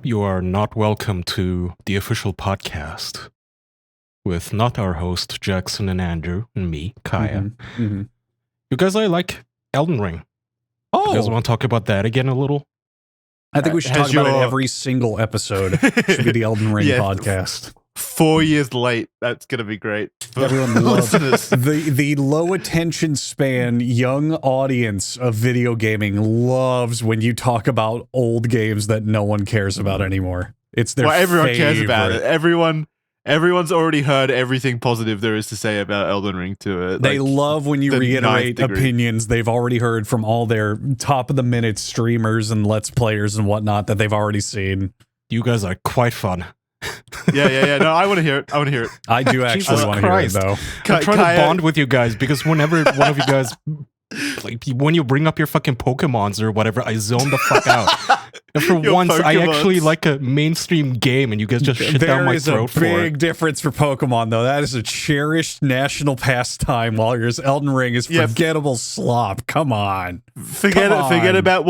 you are not welcome to the official podcast with not our host, Jackson and Andrew, and me, Kaya. You guys, I like Elden Ring. You guys want to talk about that again a little? I think we should talk about it every single episode. Should be the Elden Ring podcast. 4 years late. That's going to be great. Everyone loves the low attention span, young audience of video gaming loves when you talk about old games that no one cares about anymore. It's their everyone favorite. cares about it. Everyone's already heard everything positive there is to say about Elden Ring to it. They love when you reiterate opinions they've already heard from all their top of the minute streamers and let's players and whatnot that they've already seen. You guys are quite fun. Yeah. No, I want to hear it. I do actually want to hear it, though. I'm trying to bond with you guys because whenever one of you guys, like, when you bring up your fucking Pokemons or whatever, I zone the fuck out. And for once, I actually like a mainstream game, and you guys just shit down my throat for it. There is a big difference for Pokemon, though. That is a cherished national pastime, while your Elden Ring is forgettable slop. Come on. Forget about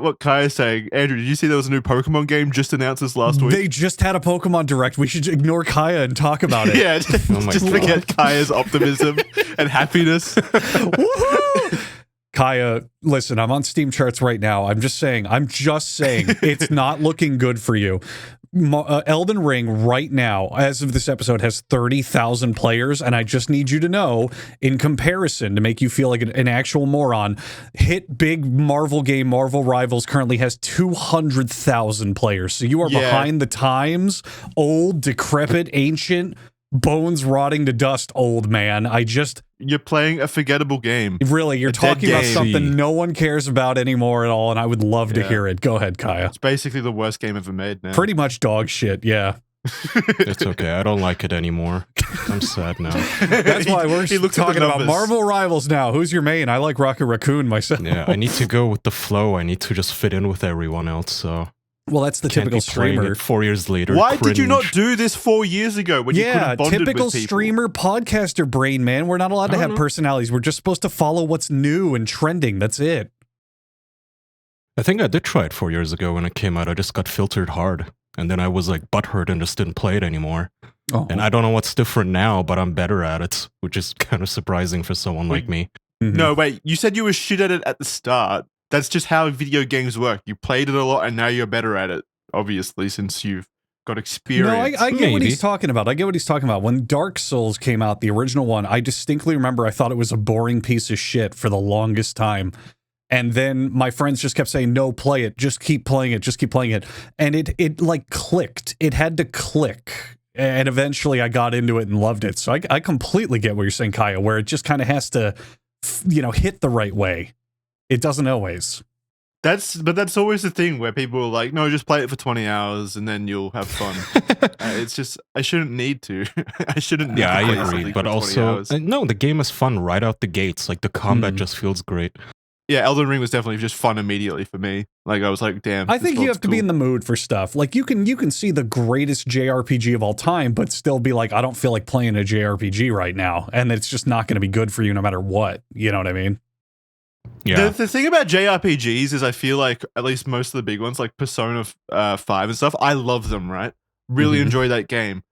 what Kai is saying. Andrew, did you see there was a new Pokemon game just announced this last week? They just had a Pokemon Direct. We should ignore Kaya and talk about it. Yeah, just forget Kaya's optimism and happiness. Woohoo! Kaya, listen, I'm on Steam charts right now. I'm just saying, it's not looking good for you. Elden Ring right now, as of this episode, has 30,000 players, and I just need you to know, in comparison, to make you feel like an actual moron, hit big Marvel game, Marvel Rivals, currently has 200,000 players. So you are behind the times, old, decrepit, ancient, bones rotting to dust, old man. You're playing a forgettable game. Really, you're talking about something no one cares about anymore at all, and I would love to hear it. Go ahead, Kaya. It's basically the worst game ever made now. Pretty much dog shit, yeah. It's okay. I don't like it anymore. I'm sad now. That's why we're talking about Marvel Rivals now. Who's your main? I like Rocket Raccoon myself. Yeah, I need to go with the flow. I need to just fit in with everyone else, so... Well, that's the typical streamer. 4 years later. Why did you not do this 4 years ago when you could have bonded typical with people? Streamer podcaster brain, man. We're not allowed to have personalities. We're just supposed to follow what's new and trending. That's it. I think I did try it 4 years ago when it came out. I just got filtered hard. And then I was like butthurt and just didn't play it anymore. And I don't know what's different now, but I'm better at it, which is kind of surprising for someone like me. No, wait. You said you were shit at it at the start. That's just how video games work. You played it a lot, and now you're better at it, obviously, since you've got experience. No, I get what he's talking about. When Dark Souls came out, the original one, I distinctly remember I thought it was a boring piece of shit for the longest time. And then my friends just kept saying, no, play it. Just keep playing it. And it like clicked. It had to click. And eventually I got into it and loved it. So I completely get what you're saying, Kaya, where it just kind of has to, hit the right way. It doesn't always. But that's always the thing where people are like, no, just play it for 20 hours and then you'll have fun. It's just, I shouldn't need to. I shouldn't need to play I agree. But also, no, the game is fun right out the gates. Like, the combat just feels great. Yeah, Elden Ring was definitely just fun immediately for me. Like, I was like, damn. I think you have to be in the mood for stuff. Like, you can see the greatest JRPG of all time, but still be like, I don't feel like playing a JRPG right now. And it's just not going to be good for you no matter what. You know what I mean? Yeah. The thing about JRPGs is I feel like at least most of the big ones, like Persona 5 and stuff, I love them, right? Really enjoy that game.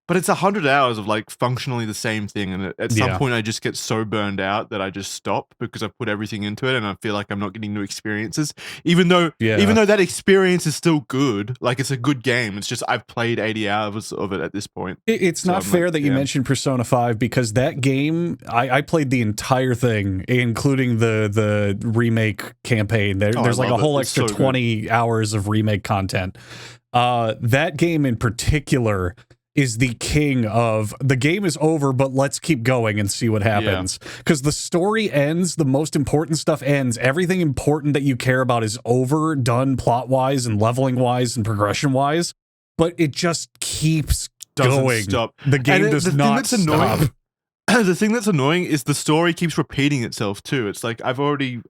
But it's 100 hours of like functionally the same thing. And at some point I just get so burned out that I just stop because I've put everything into it and I feel like I'm not getting new experiences. Even though that experience is still good, like it's a good game. It's just I've played 80 hours of it at this point. It's not fair that you mentioned Persona 5 because that game, I played the entire thing, including the remake campaign. There's like a whole extra 20 hours of remake content. That game in particular is the king of the game is over, but let's keep going and see what happens. Because the story ends, the most important stuff ends. Everything important that you care about is over, done plot-wise and leveling-wise and progression-wise, but it just keeps going. Stop. The game does not stop. The thing that's annoying is the story keeps repeating itself too. It's like I've already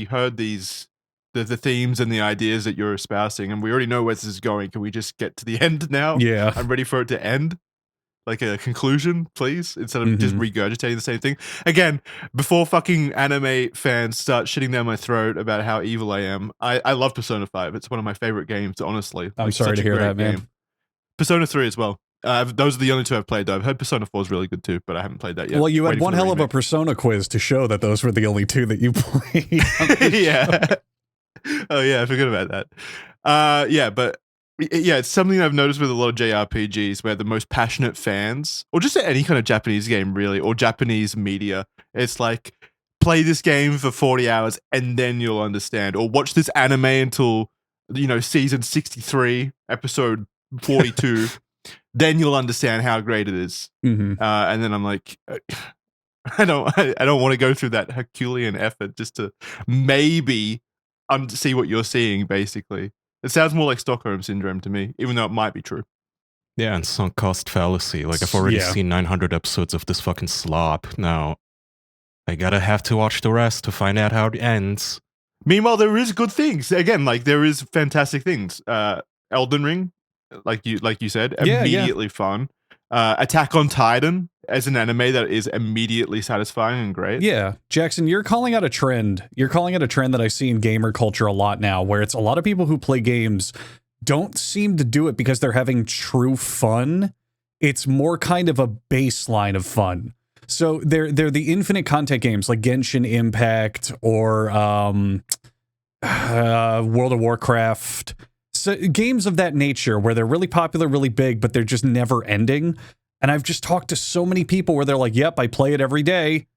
heard the themes and the ideas that you're espousing, and we already know where this is going. Can we just get to the end now? Yeah. I'm ready for it to end. like a conclusion, please, instead of just regurgitating the same thing. Again, before fucking anime fans start shitting down my throat about how evil I am, I love Persona 5. It's one of my favorite games, honestly. I'm sorry to hear that, man. Game. Persona 3 as well. Those are the only two I've played, though. I've heard Persona 4 is really good, too, but I haven't played that yet. Well, you had one hell of a Persona quiz to show that those were the only two that you played. Yeah. Oh, yeah, I forgot about that. Yeah, but yeah, it's something I've noticed with a lot of JRPGs where the most passionate fans, or just any kind of Japanese game, really, or Japanese media, it's like, play this game for 40 hours and then you'll understand. Or watch this anime until, season 63, episode 42. Then you'll understand how great it is. And then I'm like, I don't want to go through that Herculean effort just to maybe see what you're seeing, basically. It sounds more like Stockholm Syndrome to me, even though it might be true. Yeah, and sunk cost fallacy. Like, I've already seen 900 episodes of this fucking slop. Now, I gotta have to watch the rest to find out how it ends. Meanwhile, there is good things. Again, like, there is fantastic things. Elden Ring, like you said, immediately fun. Attack on Titan as an anime that is immediately satisfying and great. Yeah, Jackson, you're calling out a trend. You're calling out a trend that I see in gamer culture a lot now, where it's a lot of people who play games don't seem to do it because they're having true fun. It's more kind of a baseline of fun. So they're the infinite content games like Genshin Impact or World of Warcraft. So games of that nature where they're really popular, really big, but they're just never ending. And I've just talked to so many people where they're like, yep, I play it every day.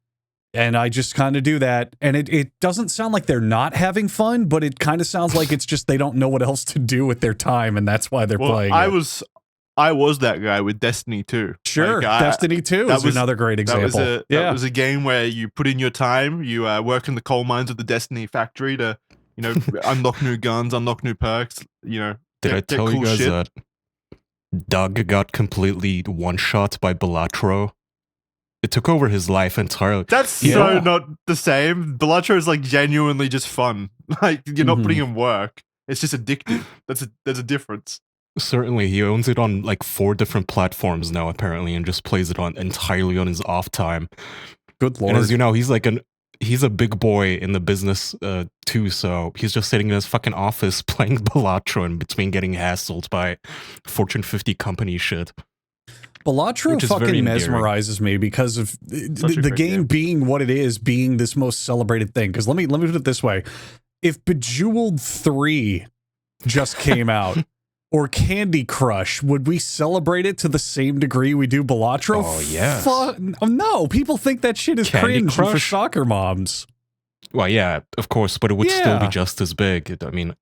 And I just kind of do that. And it doesn't sound like they're not having fun, but it kind of sounds like it's just they don't know what else to do with their time. And that's why they're playing it. I was that guy with Destiny 2. Sure, like, Destiny 2 is another great example. That was a game where you put in your time, you work in the coal mines of the Destiny factory to, unlock new guns, unlock new perks, Did I tell you guys that Doug got completely one-shot by Balatro? It took over his life entirely. That's so not the same. Balatro is like genuinely just fun. Like, you're not putting in work. It's just addictive. There's a difference. Certainly, he owns it on like 4 different platforms now, apparently, and just plays it entirely on his off time. Good lord! And as you know, he's a big boy in the business too, so he's just sitting in his fucking office playing Balatro in between getting hassled by Fortune 50 company shit. Balatro fucking mesmerizes me because of the game being what it is, being this most celebrated thing. Because let me put it this way: if Bejeweled 3 just came out. Or Candy Crush, would we celebrate it to the same degree we do Balatro? Oh, yes. No, people think that shit is cringe for soccer moms. Well, yeah, of course, but it would still be just as big. I mean,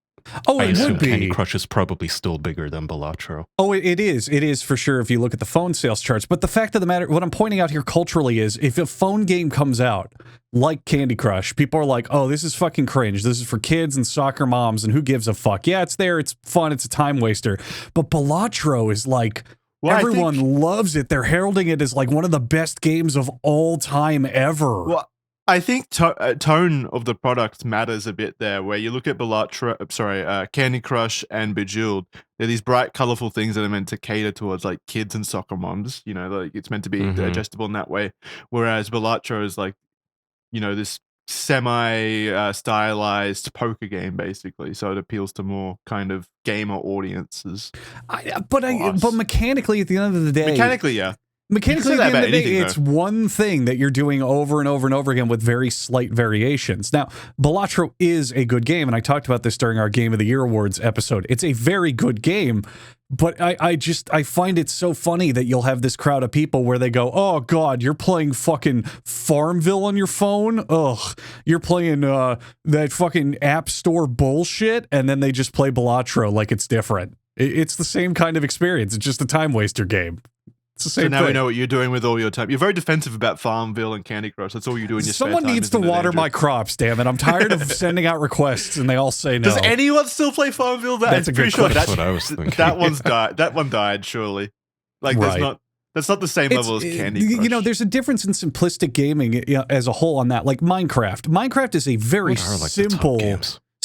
I assume Candy Crush is probably still bigger than Balatro. Oh, it is. It is for sure if you look at the phone sales charts. But the fact of the matter, what I'm pointing out here culturally is if a phone game comes out like Candy Crush, people are like, oh, this is fucking cringe. This is for kids and soccer moms and who gives a fuck. Yeah, it's there. It's fun. It's a time waster. But Balatro is like, everyone loves it. They're heralding it as like one of the best games of all time ever. Well, I think tone of the product matters a bit there, where you look at Candy Crush and Bejeweled. They're these bright, colorful things that are meant to cater towards like kids and soccer moms. Like it's meant to be digestible in that way. Whereas Balatro is like, this semi-stylized poker game, basically. So it appeals to more kind of gamer audiences. But mechanically, at the end of the day, yeah. Mechanically, at the end of the day, it's one thing that you're doing over and over and over again with very slight variations. Now, Balatro is a good game, and I talked about this during our Game of the Year Awards episode. It's a very good game, but I find it so funny that you'll have this crowd of people where they go, oh, God, you're playing fucking Farmville on your phone? Ugh, you're playing that fucking App Store bullshit, and then they just play Balatro like it's different. It's the same kind of experience. It's just a time waster game. It's the same so now thing. We know what you're doing with all your time. You're very defensive about Farmville and Candy Crush. That's all you do in your spare time. Someone needs to water my crops, damn it. I'm tired of sending out requests and they all say no. Does anyone still play Farmville? That's a good question. That's what I was thinking. That one died, surely. Like, that's not the same level as Candy Crush. There's a difference in simplistic gaming as a whole on that. Like Minecraft. Minecraft is a very simple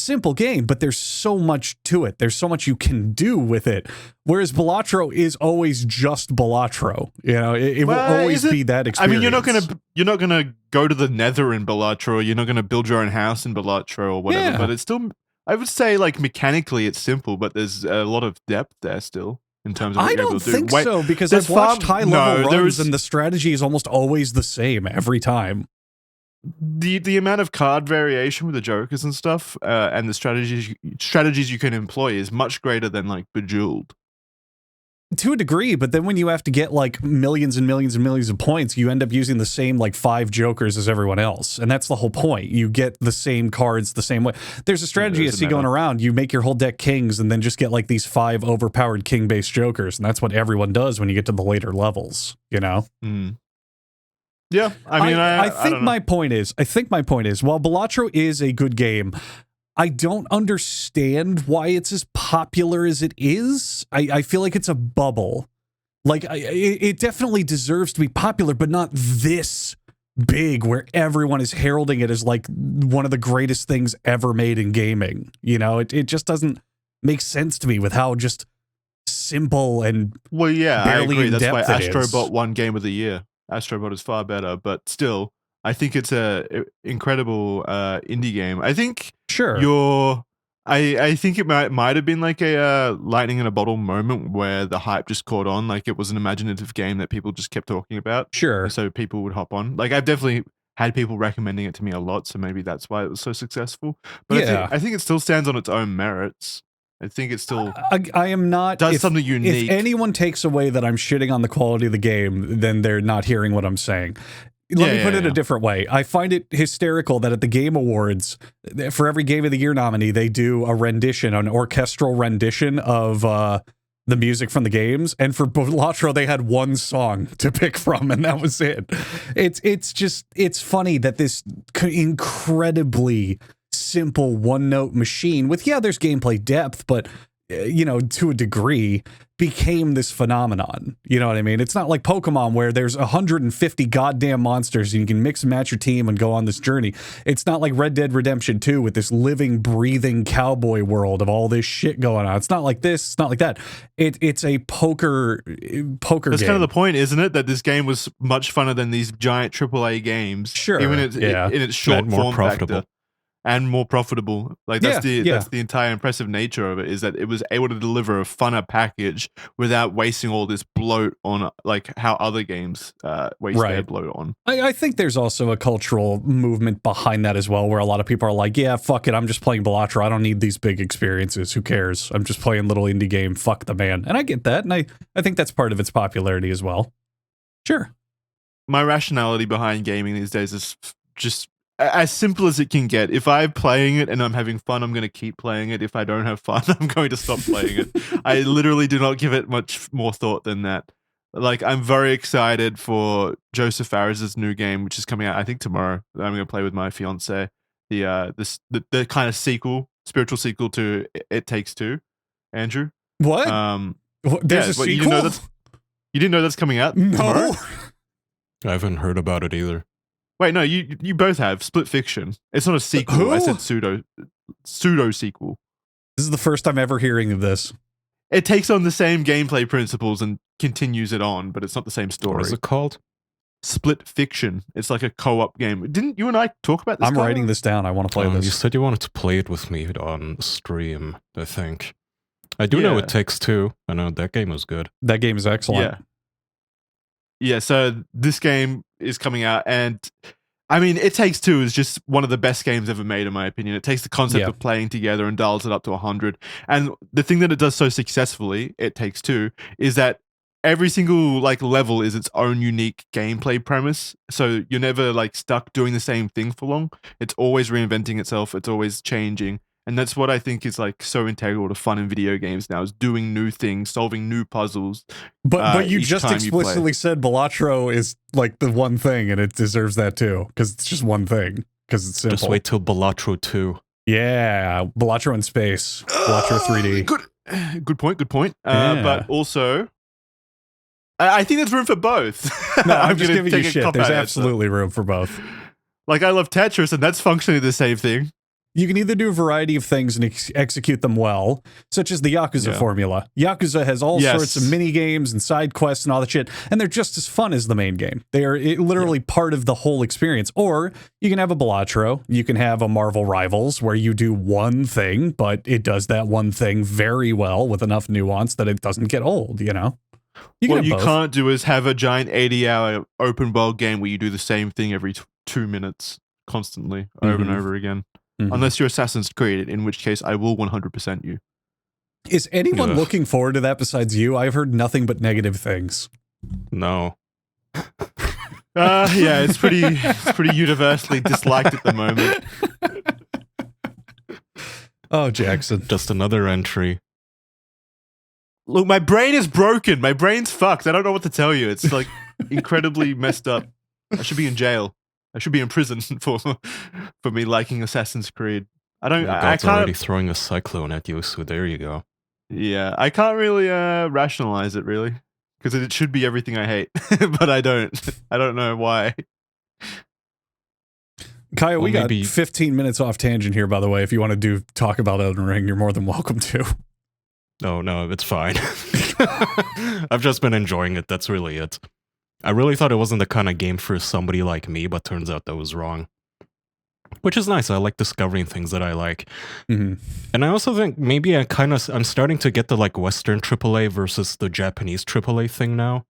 simple game, but there's so much to it. There's so much you can do with it. Whereas Balatro is always just Balatro. You know, it will always be that experience. I mean, you're not gonna go to the Nether in Balatro. You're not gonna build your own house in Balatro or whatever. But it's still, I would say, like mechanically, it's simple, but there's a lot of depth there still. In terms of what you're able to do. I don't think so, because I've watched high-level runs and the strategy is almost always the same every time. The amount of card variation with the jokers and stuff, and the strategies you can employ is much greater than like Bejeweled. To a degree, but then when you have to get like millions and millions and millions of points, you end up using the same like 5 jokers as everyone else. And that's the whole point. You get the same cards the same way. There's a strategy I see going around. You make your whole deck kings and then just get like these 5 overpowered king-based jokers. And that's what everyone does when you get to the later levels, you know? Yeah, I mean, I think my point is, while Balatro is a good game, I don't understand why it's as popular as it is. I feel like it's a bubble. Like, it definitely deserves to be popular, but not this big where everyone is heralding it as like one of the greatest things ever made in gaming. You know, it just doesn't make sense to me with how just simple and barely I agree. That's why in-depth Astrobot won Game of the Year. Astrobot is far better, but still, I think it's a incredible indie game. I think I think it might have been like a lightning in a bottle moment where the hype just caught on. Like it was an imaginative game that people just kept talking about. Sure. So people would hop on. Like I've definitely had people recommending it to me a lot, so maybe that's why it was so successful. But I think it still stands on its own merits. I think it's still. I am not. Does something unique. If anyone takes away that I'm shitting on the quality of the game, then they're not hearing what I'm saying. Let me put it a different way. I find it hysterical that at the Game Awards, for every Game of the Year nominee, they do a rendition, an orchestral rendition of the music from the games. And for Balatro, they had one song to pick from, and that was it. It's funny that this incredibly simple one-note machine with, there's gameplay depth, but you know, to a degree, became this phenomenon. You know what I mean? It's not like Pokemon where there's 150 goddamn monsters and you can mix and match your team and go on this journey. It's not like Red Dead Redemption 2 with this living, breathing cowboy world of all this shit going on. It's not like this. It's not like that. It's a poker game. That's kind of the point, isn't it? That this game was much funner than these giant AAA games. Sure. Even in its short form factor. And more profitable. Like that's the entire impressive nature of it, is that it was able to deliver a funner package without wasting all this bloat on like how other games waste their bloat on. I think there's also a cultural movement behind that as well, where a lot of people are like, yeah, fuck it, I'm just playing Balatro. I don't need these big experiences. Who cares? I'm just playing little indie game. Fuck the man. And I get that, and I think that's part of its popularity as well. Sure. My rationality behind gaming these days is just as simple as it can get. If I'm playing it and I'm having fun, I'm going to keep playing it. If I don't have fun, I'm going to stop playing it. I literally do not give it much more thought than that. Like, I'm very excited for Joseph Fares' new game, which is coming out, I think, tomorrow. I'm going to play with my fiance. The kind of spiritual sequel to It Takes Two. Andrew? What? There's a sequel? You didn't know that's coming out tomorrow? I haven't heard about it either. Wait, no, you both have Split Fiction. It's not a sequel. Who? I said pseudo sequel. This is the first time ever hearing of this. It takes on the same gameplay principles and continues it on, but it's not the same story. What is it called? Split Fiction. It's like a co-op game. Didn't you and I talk about this? I'm writing this down. I want to play this. You said you wanted to play it with me on stream, I think. I do know It Takes Two. I know that game was good. That game is excellent. Yeah, so this game is coming out, and I mean, It Takes Two is just one of the best games ever made, in my opinion. It takes the concept of playing together and dials it up to 100. And the thing that it does so successfully, It Takes Two, is that every single like level is its own unique gameplay premise. So you're never like stuck doing the same thing for long. It's always reinventing itself. It's always changing. And that's what I think is like so integral to fun in video games now, is doing new things, solving new puzzles. But you just explicitly said Balatro is like the one thing, and it deserves that too, because it's just one thing, because it's simple. Just wait till Balatro 2. Yeah, Balatro in space. Balatro 3D. Good point. But also, I think there's room for both. No, I'm just giving you shit. There's absolutely room for both. Like, I love Tetris, and that's functionally the same thing. You can either do a variety of things and execute them well, such as the Yakuza formula. Yakuza has all sorts of mini games and side quests and all that shit, and they're just as fun as the main game. They are literally part of the whole experience. Or you can have a Balatro, you can have a Marvel Rivals, where you do one thing, but it does that one thing very well with enough nuance that it doesn't get old, you know? What you can't do is have a giant 80-hour open world game where you do the same thing every 2 minutes constantly over and over again. Unless you're Assassin's Creed, in which case I will 100% you. Is anyone looking forward to that besides you? I've heard nothing but negative things. No. Yeah, it's pretty universally disliked at the moment. Oh, Jackson. Just another entry. Look, my brain is broken. My brain's fucked. I don't know what to tell you. It's like incredibly messed up. I should be in jail. I should be in prison for me liking Assassin's Creed. I can't already throwing a cyclone at you, so there you go. Yeah, I can't really rationalize it really, because it should be everything I hate, but I don't. I don't know why. Kaya, we got 15 minutes off tangent here, by the way. If you want to talk about Elden Ring, you're more than welcome to. No, it's fine. I've just been enjoying it. That's really it. I really thought it wasn't the kind of game for somebody like me, but turns out that was wrong. Which is nice. I like discovering things that I like. And I also think maybe I'm starting to get the like Western AAA versus the Japanese AAA thing now.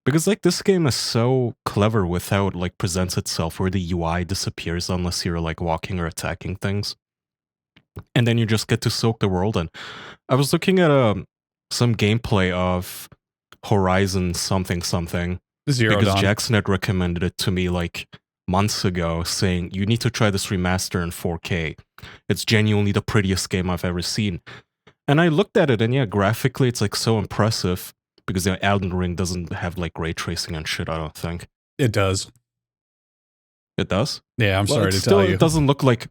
Because like this game is so clever with how it like presents itself, where the UI disappears unless you're like walking or attacking things. And then you just get to soak the world in. I was looking at some gameplay of Horizon something Zero because Dawn. Jackson had recommended it to me like months ago, saying you need to try this remaster in 4K. It's genuinely the prettiest game I've ever seen. And I looked at it, and yeah, graphically it's like so impressive, because Elden Ring doesn't have like ray tracing and shit, I don't think. It does. It does? Yeah, I'm sorry to tell you. It doesn't look like...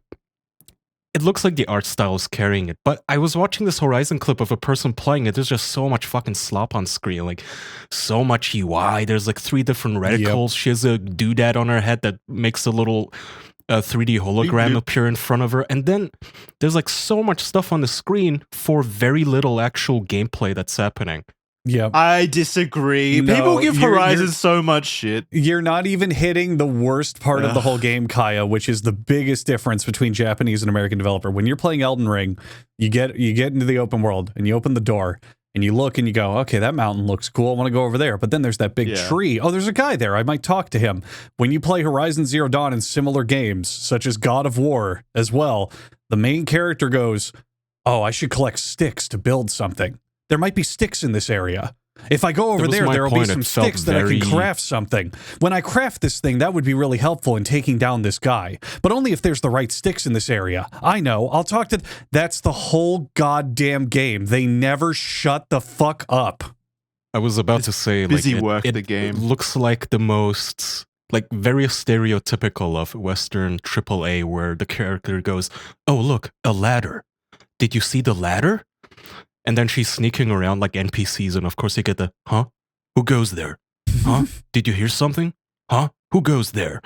It looks like the art style is carrying it, but I was watching this Horizon clip of a person playing it. There's just so much fucking slop on screen, like so much UI. There's like 3 different reticles. She has a doodad on her head that makes a little 3D hologram appear in front of her. And then there's like so much stuff on the screen for very little actual gameplay that's happening. Yeah, I disagree. No, people give Horizon so much shit. You're not even hitting the worst part of the whole game, Kaya, which is the biggest difference between Japanese and American developer. When you're playing Elden Ring, you get into the open world and you open the door and you look and you go, okay, that mountain looks cool. I want to go over there. But then there's that big tree. Oh, there's a guy there. I might talk to him. When you play Horizon Zero Dawn and similar games, such as God of War as well, the main character goes, oh, I should collect sticks to build something. There might be sticks in this area. If I go over there will be some sticks that I can craft something. When I craft this thing, that would be really helpful in taking down this guy. But only if there's the right sticks in this area. I know. I'll talk to... That's the whole goddamn game. They never shut the fuck up. I was about to say, busy like, work, the game. It looks like the most... like very stereotypical of Western AAA, where the character goes, oh, look, a ladder. Did you see the ladder? And then she's sneaking around like NPCs, and of course you get the, huh? Who goes there? Huh? Did you hear something? Huh? Who goes there?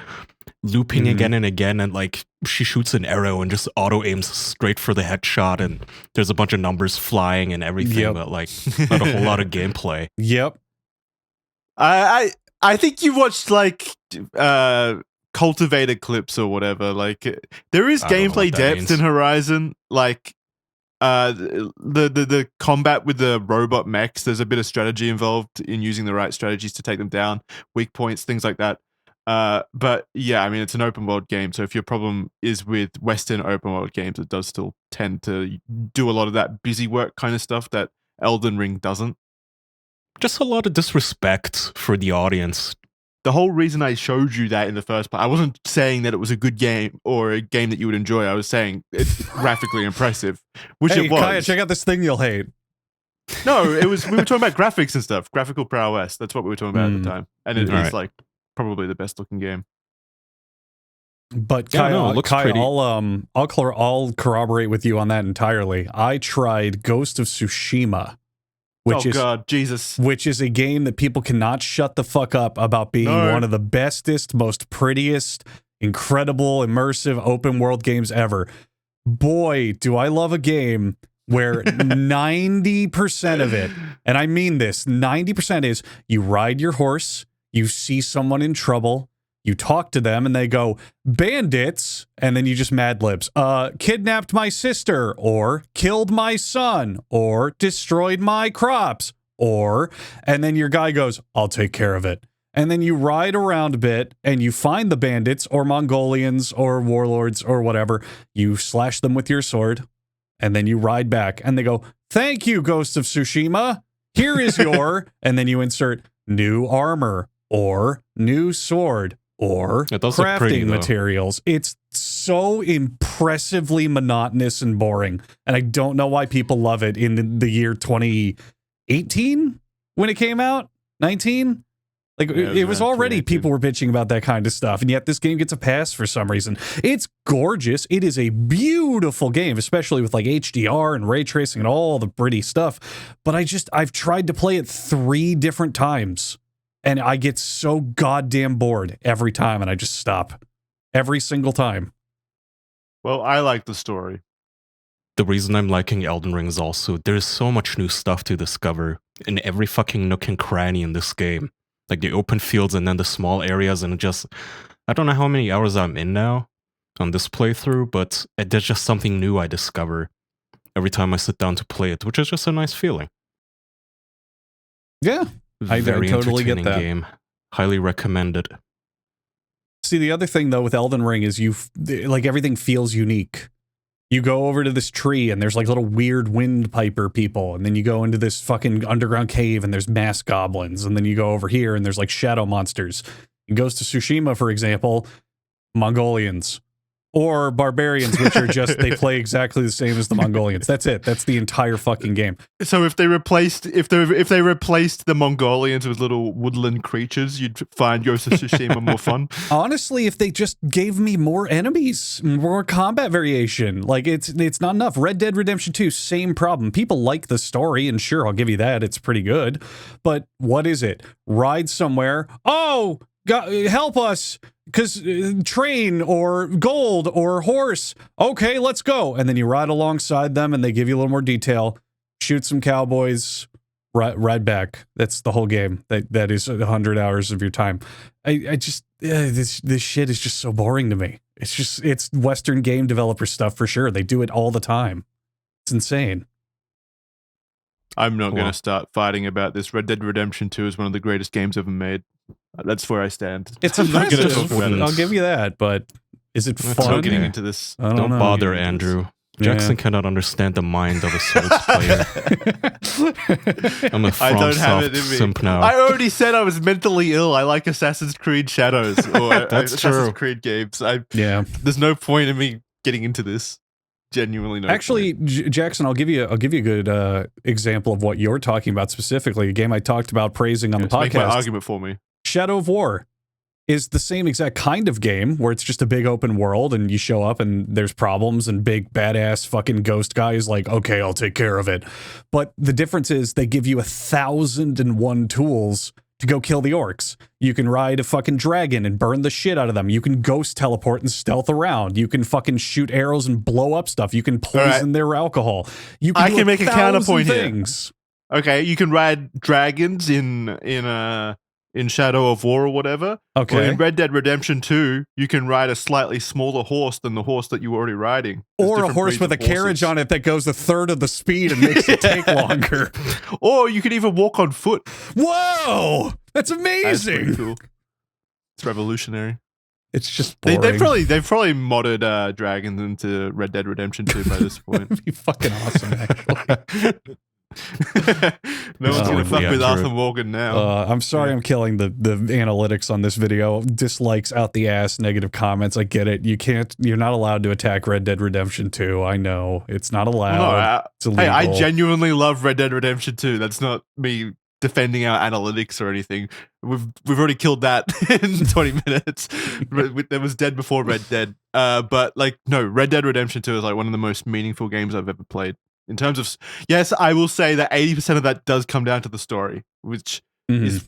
Looping again and again, and like she shoots an arrow and just auto aims straight for the headshot, and there's a bunch of numbers flying and everything, but like not a whole lot of gameplay. Yep. I think you watched like cultivated clips or whatever. Like there is gameplay depth in Horizon. Like the combat with the robot mechs, there's a bit of strategy involved in using the right strategies to take them down, weak points, things like that. But yeah, I mean, it's an open world game, so if your problem is with Western open world games, it does still tend to do a lot of that busy work kind of stuff that Elden Ring doesn't. Just a lot of disrespect for the audience. The whole reason I showed you that in the first part, I wasn't saying that it was a good game or a game that you would enjoy. I was saying it's graphically impressive, which it was. Kaya, check out this thing you'll hate. No, it was. We were talking about graphics and stuff, graphical prowess. That's what we were talking about at the time, and it is like probably the best looking game. But Kaya, I'll corroborate with you on that entirely. I tried Ghost of Tsushima. Which is a game that people cannot shut the fuck up about being one of the bestest, most prettiest, incredible, immersive, open world games ever. boy, do I love a game where 90% of it, and I mean this, 90% is you ride your horse, you see someone in trouble, you talk to them, and they go, bandits, and then you just Mad Libs. Kidnapped my sister, or killed my son, or destroyed my crops, or, and then your guy goes, I'll take care of it. And then you ride around a bit, and you find the bandits, or Mongolians, or warlords, or whatever. You slash them with your sword, and then you ride back, and they go, thank you, Ghost of Tsushima. Here is your, and then you insert new armor, or new sword, or crafting materials. It's so impressively monotonous and boring, and I don't know why people love it in the year 2018 when it came out, 19. Like, yeah, it was already, people were bitching about that kind of stuff, and yet this game gets a pass for some reason. It's gorgeous. It is a beautiful game, especially with, like, HDR and ray tracing and all the pretty stuff. But I've tried to play it 3 different times, and I get so goddamn bored every time, and I just stop. Every single time. Well, I like the story. The reason I'm liking Elden Ring is also, there's so much new stuff to discover in every fucking nook and cranny in this game. Like the open fields and then the small areas, and just, I don't know how many hours I'm in now on this playthrough, but there's just something new I discover every time I sit down to play it, which is just a nice feeling. Yeah, I totally get that. Game. Highly recommended. See, the other thing though with Elden Ring is like everything feels unique. You go over to this tree and there's like little weird windpiper people, and then you go into this fucking underground cave and there's mass goblins, and then you go over here and there's like shadow monsters. It goes to Tsushima, for example, Mongolians. Or barbarians, which are just, they play exactly the same as the Mongolians. That's it. That's the entire fucking game. So if they replaced the Mongolians with little woodland creatures, you'd find Ghost of Tsushima more fun? Honestly, if they just gave me more enemies, more combat variation, like it's not enough. Red Dead Redemption 2, same problem. People like the story, and sure, I'll give you that. It's pretty good. But what is it? Ride somewhere. Oh, God, help us. Because train or gold or horse. Okay, let's go. And then you ride alongside them and they give you a little more detail. Shoot some cowboys, ride back. That's the whole game. That is 100 hours of your time. I just, this shit is just so boring to me. It's Western game developer stuff for sure. They do it all the time. It's insane. I'm not going to start fighting about this. Red Dead Redemption 2 is one of the greatest games ever made. That's where I stand. It's impressive. I'll give you that, but is it fun? Getting into this. Don't bother, Andrew. Jackson cannot understand the mind of a Souls player. I'm a FromSoft simp now. I already said I was mentally ill. I like Assassin's Creed Shadows or That's Assassin's true. Creed games. There's no point in me getting into this. Genuinely no. Actually, Jackson, I'll give you a good example of what you're talking about specifically. A game I talked about praising on the podcast. Make my argument for me. Shadow of War is the same exact kind of game where it's just a big open world and you show up and there's problems and big badass fucking ghost guy is like, okay, I'll take care of it. But the difference is they give you 1,001 tools to go kill the orcs. You can ride a fucking dragon and burn the shit out of them. You can ghost teleport and stealth around. You can fucking shoot arrows and blow up stuff. You can poison their alcohol. I can make a counterpoint things. Here. Okay, you can ride dragons in Shadow of War or whatever. Okay. Or in Red Dead Redemption 2, you can ride a slightly smaller horse than the horse that you were already riding. Or a horse with a carriage on it that goes a third of the speed and makes it take longer. Or you can even walk on foot. Whoa! That's amazing! That's pretty cool. It's revolutionary. It's just boring. They've probably modded dragons into Red Dead Redemption 2 by this point. That'd be fucking awesome, actually. No one's gonna fuck with Arthur Morgan now. I'm sorry I'm killing the analytics on this video. Dislikes out the ass, negative comments. I get it. You're not allowed to attack Red Dead Redemption 2. I know. It's not allowed. It's illegal. Hey, I genuinely love Red Dead Redemption 2. That's not me defending our analytics or anything. We've already killed that in 20 minutes. That was dead before Red Dead. But no, Red Dead Redemption 2 is like one of the most meaningful games I've ever played. In terms of, yes, I will say that 80% of that does come down to the story, which is,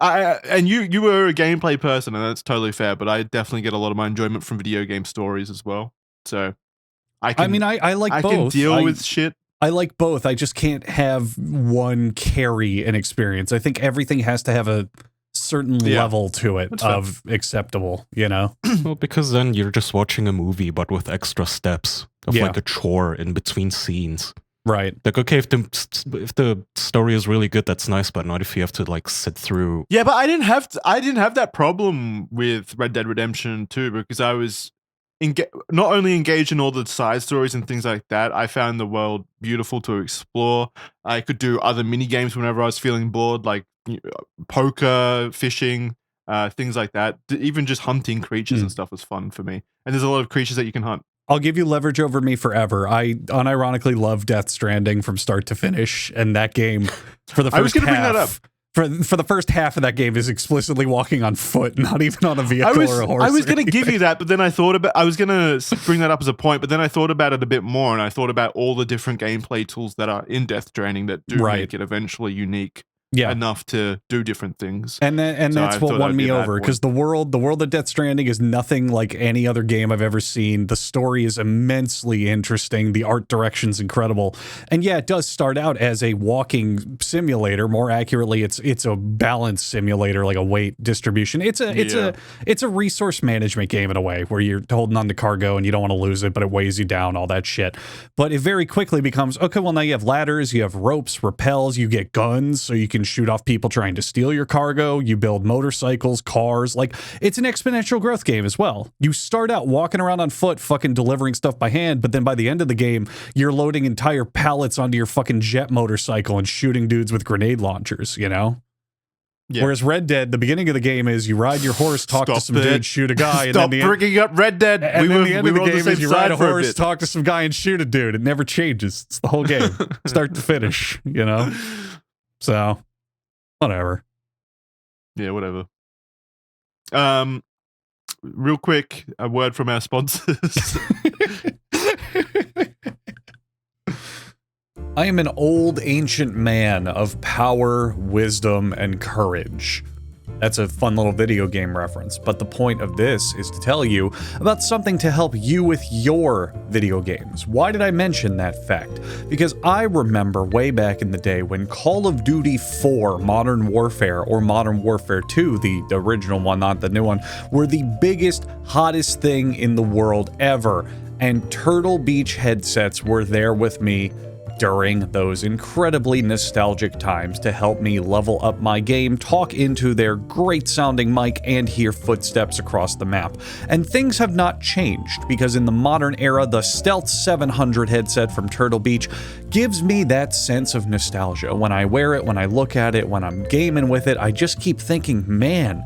and you were a gameplay person, and that's totally fair. But I definitely get a lot of my enjoyment from video game stories as well. So, I like both. I can deal with shit. I like both. I just can't have one carry an experience. I think everything has to have a certain level to it of acceptable, you know? Well, because then you're just watching a movie, but with extra steps of like a chore in between scenes. Right. Like, okay, if the story is really good, that's nice, but not if you have to like sit through. Yeah, but I didn't have that problem with Red Dead Redemption 2 because I was not only engaged in all the side stories and things like that. I found the world beautiful to explore. I could do other mini games whenever I was feeling bored, like poker, fishing, things like that. Even just hunting creatures and stuff was fun for me. And there's a lot of creatures that you can hunt. I'll give you leverage over me forever. I unironically love Death Stranding from start to finish, and that game for the first I was going to bring that up. For the first half of that game is explicitly walking on foot, not even on a vehicle or a horse. I was going to give you that, but then I was going to bring that up as a point, but then I thought about it a bit more, and I thought about all the different gameplay tools that are in Death Stranding that do make it eventually unique. Enough to do different things, and that's what won me over, because the world of Death Stranding is nothing like any other game I've ever seen. The story is immensely interesting, the art direction's incredible, and yeah, it does start out as a walking simulator. More accurately, it's a balance simulator, like a weight distribution. It's a resource management game in a way, where you're holding on to cargo and you don't want to lose it, but it weighs you down, all that shit. But it very quickly becomes, okay, well, now you have ladders, you have ropes, rappels, you get guns, so you can shoot off people trying to steal your cargo. You build motorcycles, cars. Like, it's an exponential growth game as well. You start out walking around on foot, fucking delivering stuff by hand, but then by the end of the game, you're loading entire pallets onto your fucking jet motorcycle and shooting dudes with grenade launchers, you know? Yeah. Whereas Red Dead, the beginning of the game is you ride your horse, talk to some dude, shoot a guy. Stop bringing up Red Dead. And then the end of the game is you ride a horse, talk to some guy, and shoot a dude. It never changes. It's the whole game, start to finish, you know? So, whatever. Yeah, whatever. Real quick, a word from our sponsors. I am an old ancient man of power, wisdom, and courage. That's a fun little video game reference, but the point of this is to tell you about something to help you with your video games. Why did I mention that fact? Because I remember way back in the day when Call of Duty 4 Modern Warfare, or Modern Warfare 2, the original one, not the new one, were the biggest, hottest thing in the world ever, and Turtle Beach headsets were there with me during those incredibly nostalgic times to help me level up my game, talk into their great sounding mic, and hear footsteps across the map. And things have not changed, because in the modern era, the Stealth 700 headset from Turtle Beach gives me that sense of nostalgia. When I wear it, when I look at it, when I'm gaming with it, I just keep thinking, man,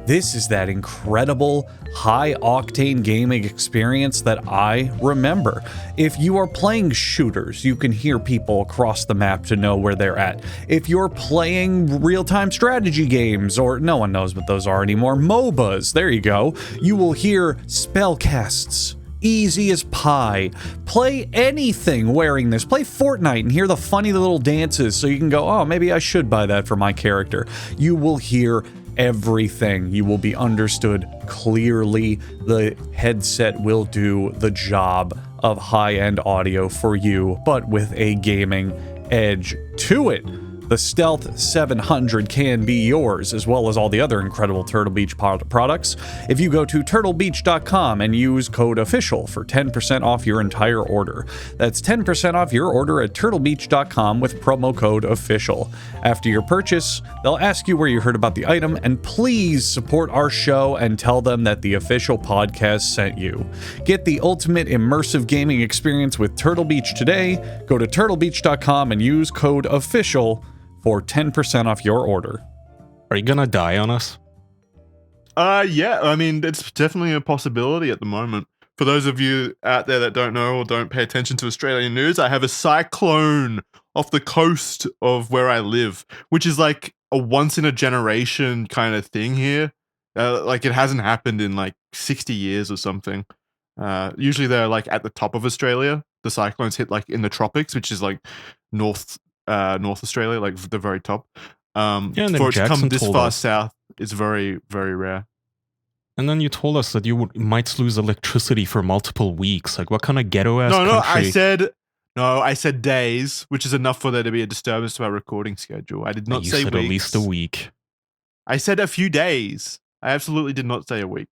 this is that incredible, high-octane gaming experience that I remember. If you are playing shooters, you can hear people across the map to know where they're at. If you're playing real-time strategy games, or no one knows what those are anymore, MOBAs, there you go, you will hear spellcasts. Easy as pie. Play anything wearing this. Play Fortnite and hear the funny little dances so you can go, oh, maybe I should buy that for my character. You will hear everything. You will be understood clearly. The headset will do the job of high-end audio for you, but with a gaming edge to it. The Stealth 700 can be yours, as well as all the other incredible Turtle Beach products, if you go to turtlebeach.com and use code OFFICIAL for 10% off your entire order. That's 10% off your order at turtlebeach.com with promo code OFFICIAL. After your purchase, they'll ask you where you heard about the item, and please support our show and tell them that the official podcast sent you. Get the ultimate immersive gaming experience with Turtle Beach today. Go to turtlebeach.com and use code OFFICIAL for 10% off your order. Are you gonna die on us? Yeah, I mean, it's definitely a possibility at the moment. For those of you out there that don't know or don't pay attention to Australian news, I have a cyclone off the coast of where I live, which is like a once-in-a-generation kind of thing here. Like, it hasn't happened in like 60 years or something. Usually they're like at the top of Australia. The cyclones hit like in the tropics, which is like North Australia, like the very top. For it to come this far south is very, very rare. And then you told us that you might lose electricity for multiple weeks. Like, what kind of ghetto-ass country? I said days, which is enough for there to be a disturbance to our recording schedule. I did not say weeks. At least a week. I said a few days. I absolutely did not say a week.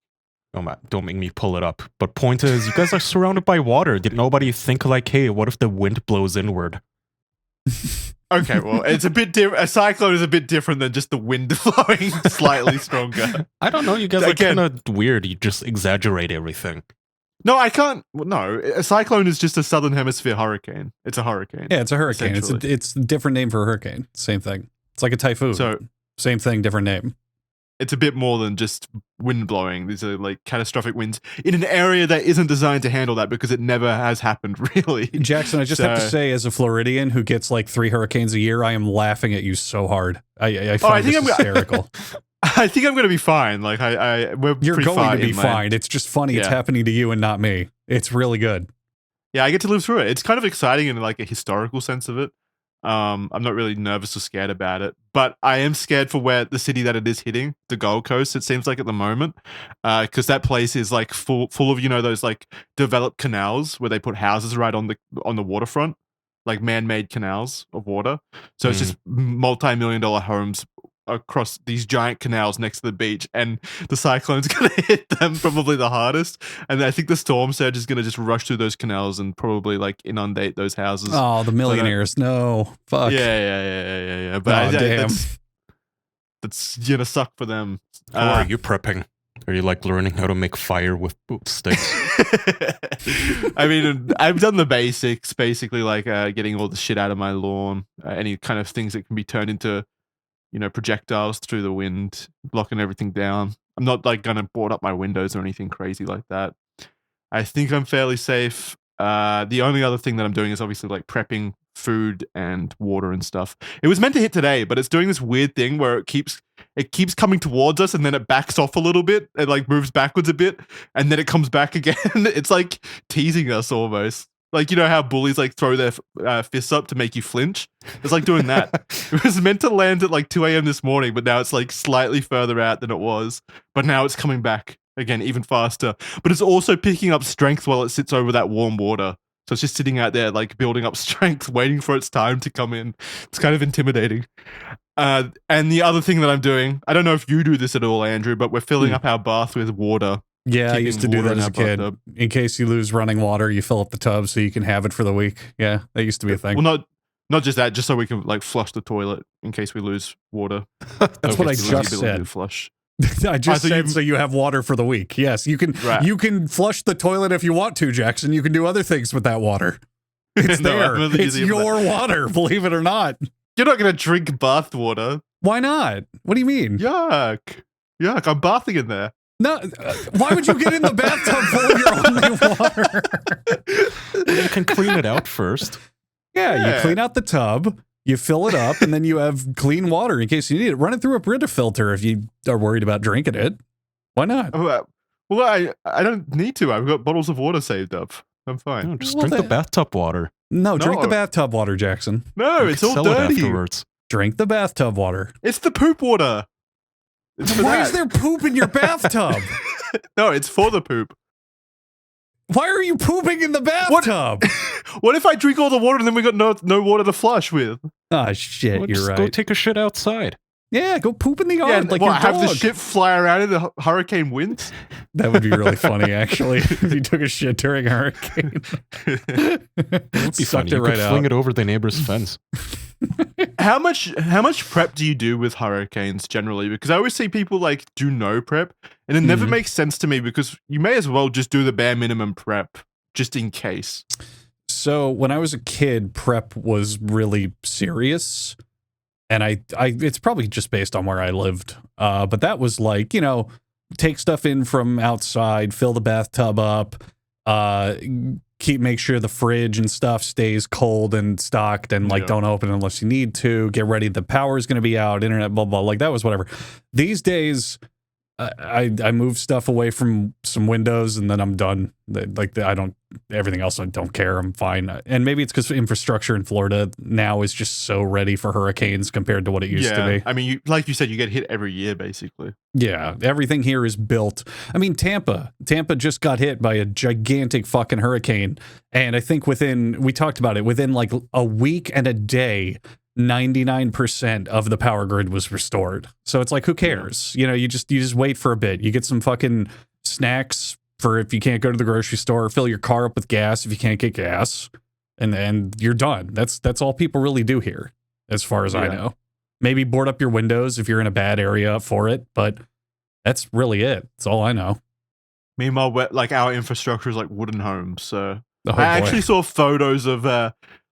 Oh, man, don't make me pull it up. But point is, you guys are surrounded by water. Did nobody think like, hey, what if the wind blows inward? Okay, well, it's a bit different. A cyclone is a bit different than just the wind blowing slightly stronger. I don't know. You guys are kind of weird. You just exaggerate everything. No, I can't. No, a cyclone is just a southern hemisphere hurricane. It's a hurricane. Yeah, it's a hurricane. It's a different name for a hurricane. Same thing. It's like a typhoon. So same thing, different name. It's a bit more than just wind blowing. These are like catastrophic winds in an area that isn't designed to handle that because it never has happened, really. Jackson, I just have to say, as a Floridian who gets like 3 hurricanes a year, I am laughing at you so hard. I find this hysterical. I think I'm going to be fine. Like you're going to be fine. It's just funny. It's happening to you and not me. It's really good. Yeah, I get to live through it. It's kind of exciting in like a historical sense of it. I'm not really nervous or scared about it, but I am scared for where the city that it is hitting, the Gold Coast, it seems like at the moment, because that place is like full of, you know, those like developed canals where they put houses right on the waterfront, like man-made canals of water. So it's just multi-million-dollar homes across these giant canals next to the beach, and the cyclone's going to hit them probably the hardest, and I think the storm surge is going to just rush through those canals and probably like inundate those houses. Oh, the millionaires. No, fuck. Yeah. But damn. That's gonna suck for them. How are you prepping? Are you like learning how to make fire with sticks? I mean, I've done the basics, basically like getting all the shit out of my lawn, any kind of things that can be turned into, you know, projectiles through the wind, locking everything down. I'm not like going to board up my windows or anything crazy like that. I think I'm fairly safe. The only other thing that I'm doing is obviously like prepping food and water and stuff. It was meant to hit today, but it's doing this weird thing where it keeps coming towards us and then it backs off a little bit. It like moves backwards a bit and then it comes back again. It's like teasing us almost. Like, you know how bullies like throw their fists up to make you flinch? It's like doing that. It was meant to land at like 2 a.m. this morning, but now it's like slightly further out than it was. But now it's coming back again, even faster. But it's also picking up strength while it sits over that warm water. So it's just sitting out there like building up strength, waiting for its time to come in. It's kind of intimidating. And the other thing that I'm doing, I don't know if you do this at all, Andrew, but we're filling up our bath with water. Yeah, I used to do that as a kid. In case you lose running water, you fill up the tub so you can have it for the week. Yeah, that used to be a thing. Well, not just that, just so we can like flush the toilet in case we lose water. That's what I just said. Flush. I just said so you have water for the week. Yes, you can. Right. You can flush the toilet if you want to, Jackson. You can do other things with that water. It's there. It's your water, believe it or not. You're not going to drink bath water. Why not? What do you mean? Yuck. I'm bathing in there. No, why would you get in the bathtub full of your only water? You can clean it out first. Yeah, you clean out the tub, you fill it up, and then you have clean water in case you need it. Run it through a Brita filter if you are worried about drinking it. Why not? Well, I don't need to. I've got bottles of water saved up. I'm fine. No, just drink the bathtub water. No, drink the bathtub water, Jackson. No, it's all dirty. Afterwards. Drink the bathtub water. It's the poop water. Why is there poop in your bathtub? No, it's for the poop. Why are you pooping in the bathtub? What if I drink all the water and then we got no water to flush with? Ah, shit, you're just right. Go take a shit outside. Yeah, go poop in the yard like your dog. Have the shit fly around in the hurricane winds? That would be really funny, actually, if you took a shit during a hurricane. It would be funny. You could fling it over the neighbor's fence. How much prep do you do with hurricanes generally? Because I always see people like do no prep, and it never makes sense to me because you may as well just do the bare minimum prep just in case. So when I was a kid, prep was really serious. And I it's probably just based on where I lived. But that was like, you know, take stuff in from outside, fill the bathtub up, make sure the fridge and stuff stays cold and stocked and like don't open unless you need to, get ready. The power's going to be out, internet, blah, blah, like that was whatever. These days, I move stuff away from some windows and then I'm done. Everything else I don't care. I'm fine. And maybe it's because infrastructure in Florida now is just so ready for hurricanes compared to what it used to be. I mean, like you said, you get hit every year basically. Yeah, everything here is built. I mean, Tampa just got hit by a gigantic fucking hurricane, and I think we talked about it, within like a week and a day, 99% of the power grid was restored. So it's like, who cares? You know, you just wait for a bit. You get some fucking snacks for if you can't go to the grocery store, fill your car up with gas if you can't get gas, and then you're done. That's all people really do here, as far as I know. Maybe board up your windows if you're in a bad area for it, but that's really it. That's all I know. Meanwhile, like our infrastructure is like wooden homes. So I actually saw photos of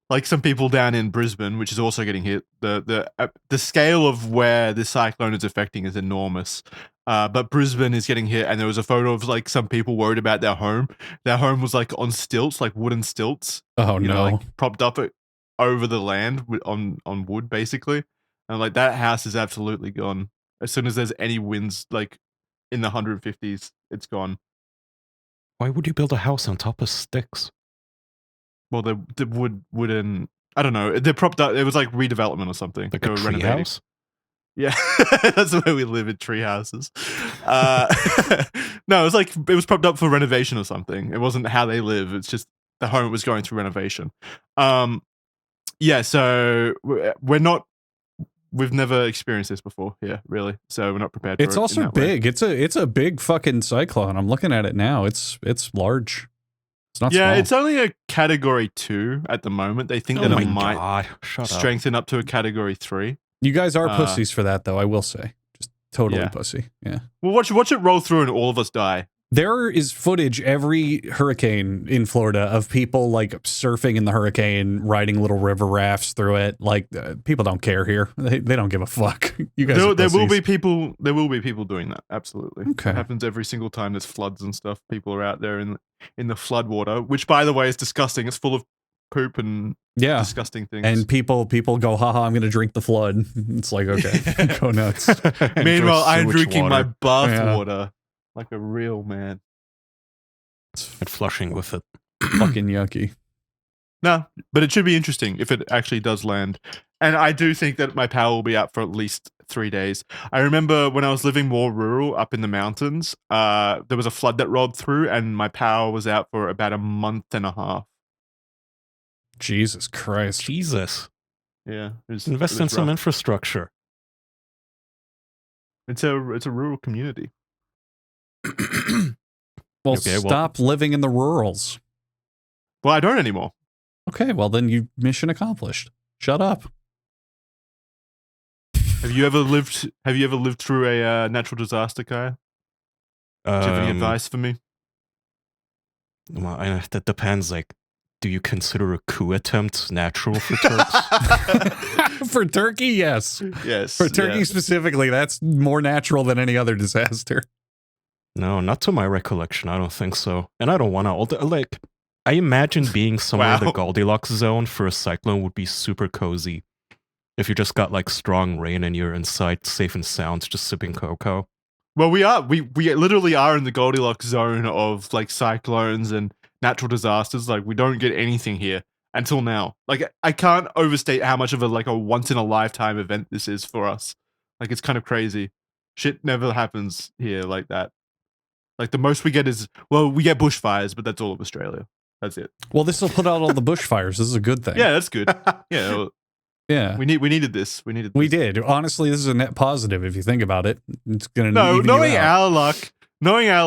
like some people down in Brisbane, which is also getting hit. The scale of where this cyclone is affecting is enormous. But Brisbane is getting hit, and there was a photo of like some people worried about their home. Their home was like on stilts, like wooden stilts. Oh no! Like propped up over the land on wood, basically. And like that house is absolutely gone. As soon as there's any winds, like in the 150s, it's gone. Why would you build a house on top of sticks? Well, the wooden. I don't know. They're propped up. It was like redevelopment or something. Like a tree house. Yeah, that's the way we live in tree houses. No, it was propped up for renovation or something. It wasn't how they live. It's just the home was going through renovation. Yeah. So we've never experienced this before here, really. So we're not prepared for it. It's also big. It's a big fucking cyclone. I'm looking at it now. It's large. It's not small. It's only a category 2 at the moment. They think that it might strengthen up to a category 3. You guys are pussies for that, though, I will say. Just totally pussy. Yeah. Well, watch it roll through and all of us die. There is footage every hurricane in Florida of people like surfing in the hurricane, riding little river rafts through it. Like people don't care here. They don't give a fuck. You guys are pussies. There will be people doing that. Absolutely. Okay. It happens every single time there's floods and stuff. People are out there in the flood water, which by the way is disgusting. It's full of poop and disgusting things. And people go, haha, I'm going to drink the flood. It's like, okay, go nuts. Meanwhile, I'm drinking my bath water. Like a real man. And flushing with it. Fucking yucky. No, but it should be interesting if it actually does land. And I do think that my power will be out for at least 3 days. I remember when I was living more rural up in the mountains, there was a flood that rolled through and my power was out for about a month and a half. Jesus Christ. Jesus. Yeah. Invest in some infrastructure. It's a rural community. Well, stop living in the rurals. Well, I don't anymore. Okay, well then mission accomplished. Shut up. Have you ever lived through a natural disaster, Kaya? Do you have any advice for me? Well, that depends. Like, do you consider a coup attempt natural for Turks? For Turkey, yes. Yes. For Turkey specifically, that's more natural than any other disaster. No, not to my recollection. I don't think so. And I don't want to. Like, I imagine being somewhere in the Goldilocks zone for a cyclone would be super cozy. If you just got like strong rain and you're inside, safe and sound, just sipping cocoa. Well, we are. We literally are in the Goldilocks zone of like cyclones and natural disasters. Like, we don't get anything here until now. Like, I can't overstate how much of a once in a lifetime event this is for us. Like, it's kind of crazy. Shit never happens here like that. Like, the most we get is, we get bushfires, but that's all of Australia. That's it. Well, this will put out all the bushfires. This is a good thing. Yeah, that's good. Yeah. Well, yeah. We needed this. We did. Honestly, this is a net positive if you think about it. It's going to knowing our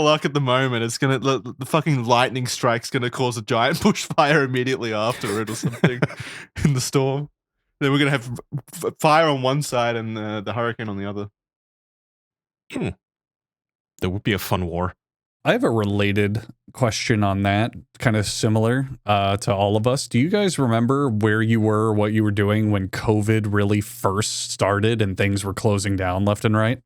luck at the moment, it's going to the fucking lightning strike's going to cause a giant bushfire immediately after it or something in the storm. Then we're going to have fire on one side and the hurricane on the other. That would be a fun war. I have a related question on that, kind of similar to all of us. Do you guys remember where you were, what you were doing when COVID really first started and things were closing down left and right?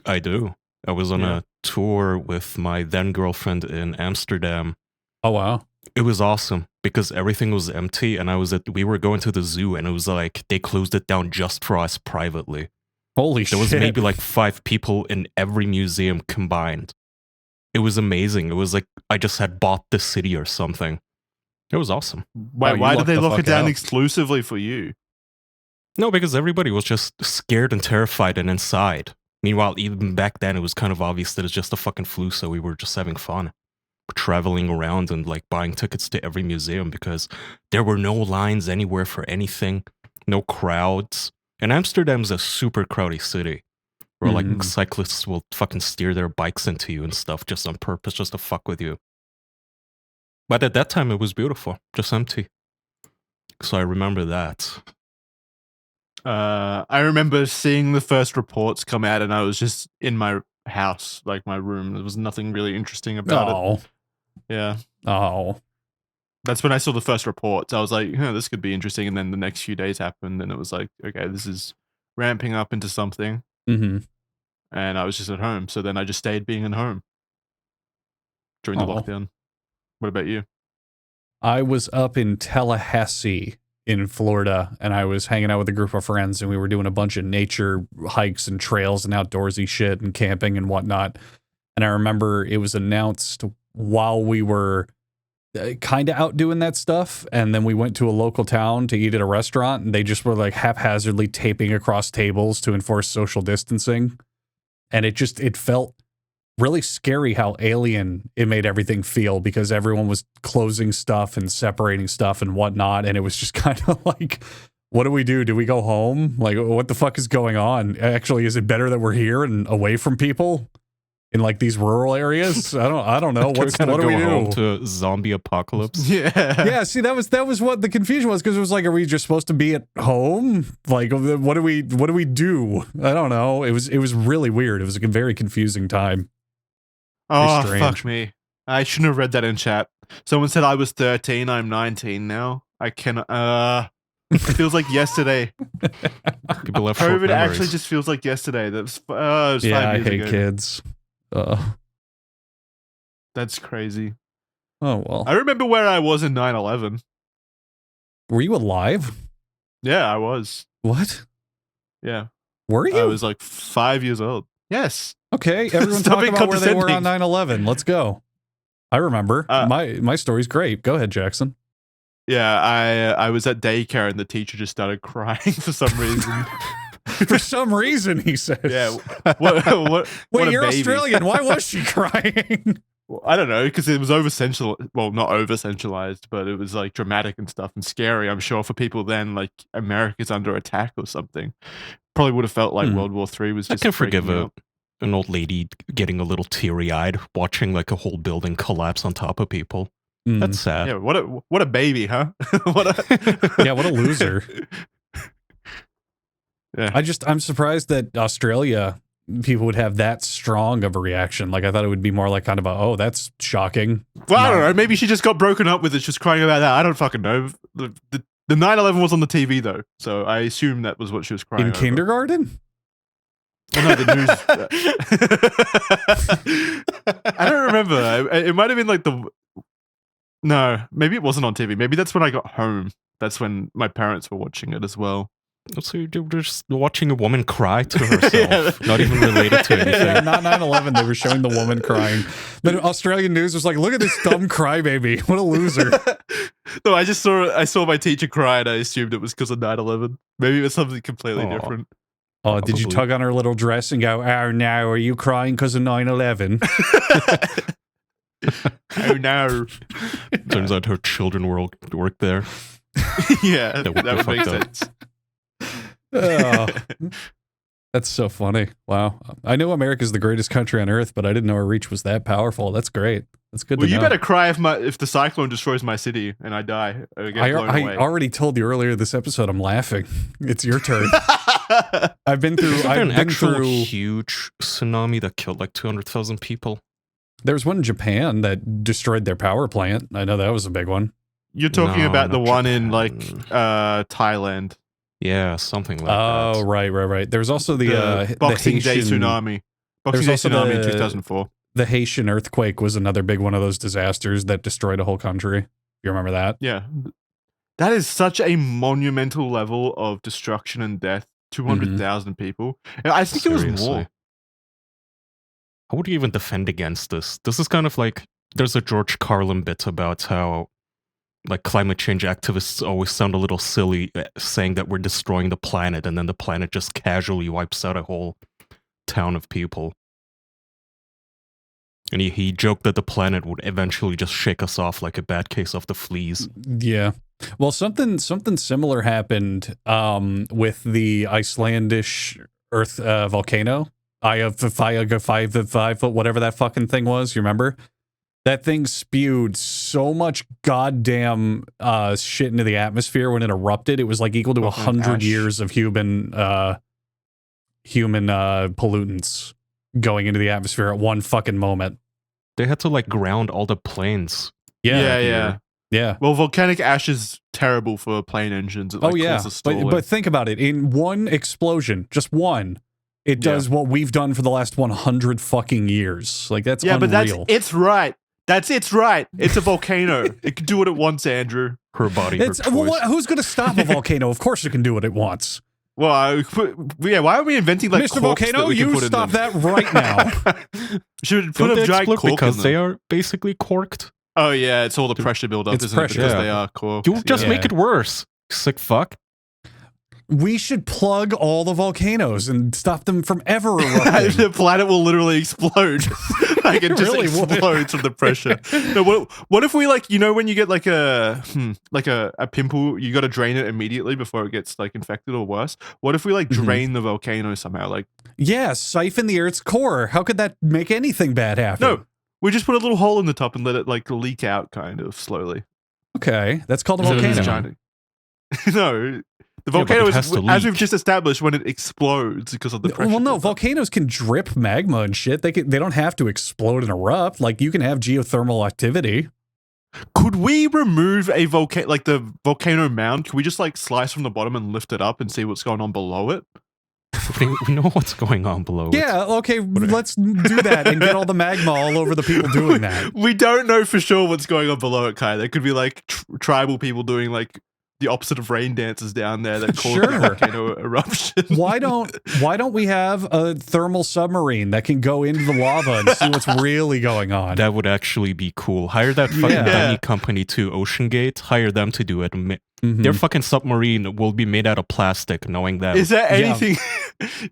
I do. I was on a tour with my then girlfriend in Amsterdam. Oh, wow. It was awesome because everything was empty and we were going to the zoo and it was like they closed it down just for us privately. Holy shit. There was maybe like 5 people in every museum combined. It was amazing. It was like I just had bought the city or something. It was awesome. Why did they lock it down exclusively for you? No, because everybody was just scared and terrified and inside. Meanwhile, even back then, it was kind of obvious that it's just a fucking flu, so we were just having fun. Traveling around and like buying tickets to every museum because there were no lines anywhere for anything, no crowds. And Amsterdam's a super crowdy city where like cyclists will fucking steer their bikes into you and stuff just on purpose, just to fuck with you. But at that time, it was beautiful, just empty. So I remember that. I remember seeing the first reports come out, and I was just in my house, like my room. There was nothing really interesting about it. Yeah. Oh. That's when I saw the first reports. I was like, this could be interesting. And then the next few days happened, and it was like, okay, this is ramping up into something. Mm-hmm. And I was just at home. So then I just stayed being at home during the lockdown. What about you? I was up in Tallahassee in Florida, and I was hanging out with a group of friends, and we were doing a bunch of nature hikes and trails and outdoorsy shit and camping and whatnot. And I remember it was announced while we were kind of out doing that stuff, and then we went to a local town to eat at a restaurant, and they just were like haphazardly taping across tables to enforce social distancing. And it felt really scary how alien it made everything feel, because everyone was closing stuff and separating stuff and whatnot, and it was just kind of like, what do we do? Do we go home? Like, what the fuck is going on? Actually, is it better that we're here and away from people in like these rural areas? I don't know. What do we do? Home to zombie apocalypse. Yeah. See, that was what the confusion was, because it was like, are we just supposed to be at home? Like, what do we do? I don't know. It was really weird. It was a very confusing time. Oh, fuck me. I shouldn't have read that in chat. Someone said I was 13. I'm 19 now. I cannot. It feels like yesterday. People have COVID actually just feels like yesterday. That was 5 years ago. I hate kids. That's crazy. Oh, well. I remember where I was in 9/11. Were you alive? Yeah, I was. What? Yeah. Were you? I was like 5 years old. Yes. Okay, everyone talk about where they were on 9/11. Let's go. I remember. My story's great. Go ahead, Jackson. Yeah, I was at daycare and the teacher just started crying for some reason. For some reason, he says. Yeah. What Wait, you're baby. Australian. Why was she crying? Well, I don't know, because it was over-centralized. Well, not over-centralized, but it was like dramatic and stuff and scary. I'm sure for people then, like America's under attack or something. Probably would have felt like World War III was just. I can forgive an old lady getting a little teary-eyed watching like a whole building collapse on top of people. That's sad. Yeah, what a baby, huh? What a loser. Yeah. I'm surprised that Australia people would have that strong of a reaction. Like, I thought it would be more like kind of a, that's shocking. Well, I don't know. Maybe she just got broken up with it. She's crying about that. I don't fucking know. The 9/11 was on the TV though, so I assume that was what she was crying in over. Kindergarten. Oh, no, the news. I don't remember. It might have been like No, maybe it wasn't on TV. Maybe that's when I got home. That's when my parents were watching it as well. So you're just watching a woman cry to herself, not even related to anything. Yeah, not 9/11. They were showing the woman crying. The Australian news was like, "Look at this dumb crybaby! What a loser!" No, I saw my teacher cry, and I assumed it was because of 9/11. Maybe it was something completely different. Oh, did you tug on her little dress and go, "Oh no, are you crying because of 9/11?" Oh no! Turns out her children work there. Yeah, that would make sense. Oh, that's so funny. Wow. I know America's the greatest country on earth, but I didn't know our reach was that powerful. That's great. That's good to know. Well, you better cry if the cyclone destroys my city and I die. I already told you earlier this episode I'm laughing. It's your turn. I've been through huge tsunami that killed like 200,000 people. There was one in Japan that destroyed their power plant. I know that was a big one. You're talking about the one in like Thailand. Yeah, something like that. Oh, right. There's also the Boxing Haitian, Day tsunami. Boxing Day tsunami in 2004. The Haitian earthquake was another big one of those disasters that destroyed a whole country. You remember that? Yeah. That is such a monumental level of destruction and death 200,000 people. And I think it was more. How would you even defend against this? This is kind of like, there's a George Carlin bit about how like climate change activists always sound a little silly saying that we're destroying the planet, and then the planet just casually wipes out a whole town of people. And he joked that the planet would eventually just shake us off like a bad case of the fleas. Yeah. Well, something similar happened with the Icelandish Earth volcano. Five foot, whatever that fucking thing was. You remember? That thing spewed so much goddamn shit into the atmosphere when it erupted. It was like equal to 100 years of human pollutants going into the atmosphere at one fucking moment. They had to like ground all the planes. Yeah. Well, volcanic ash is terrible for plane engines. It, but think about it. In one explosion, just one, it does what we've done for the last 100 fucking years. Like that's unreal. But it's right. It's right. It's a volcano. It can do what it wants, Andrew. Her body, her choice. Who's going to stop a volcano? Of course it can do what it wants. Well, why are we inventing like Mr. Volcano? You stop that right now. Should put a giant cork because in them. They are basically corked. Oh yeah, it's all the pressure buildup. It's isn't pressure. It? Because they are corked. You just make it worse. Sick fuck. We should plug all the volcanoes and stop them from ever erupting. The planet will literally explode. Like it just really explodes from the pressure. No, what if we like, you know, when you get like a pimple, you got to drain it immediately before it gets like infected or worse. What if we like drain the volcano somehow? Like, yeah, siphon the Earth's core. How could that make anything bad happen? No, we just put a little hole in the top and let it like leak out kind of slowly. Okay, that's called a volcano. No. The volcano is, as we've just established, when it explodes because of the pressure. Well, no, volcanoes can drip magma and shit. They don't have to explode and erupt. Like, you can have geothermal activity. Could we remove a volcano, like the volcano mound? Could we just like slice from the bottom and lift it up and see what's going on below it? We know what's going on below it. Yeah, okay, let's do that and get all the magma all over the people doing that. We don't know for sure what's going on below it, Kai. There could be like tribal people doing like the opposite of rain dances down there that cause the volcano eruption. Why don't we have a thermal submarine that can go into the lava and see what's really going on? That would actually be cool. Hire that fucking tiny company to OceanGate. Hire them to do it. Their fucking submarine will be made out of plastic, knowing that. Is there anything?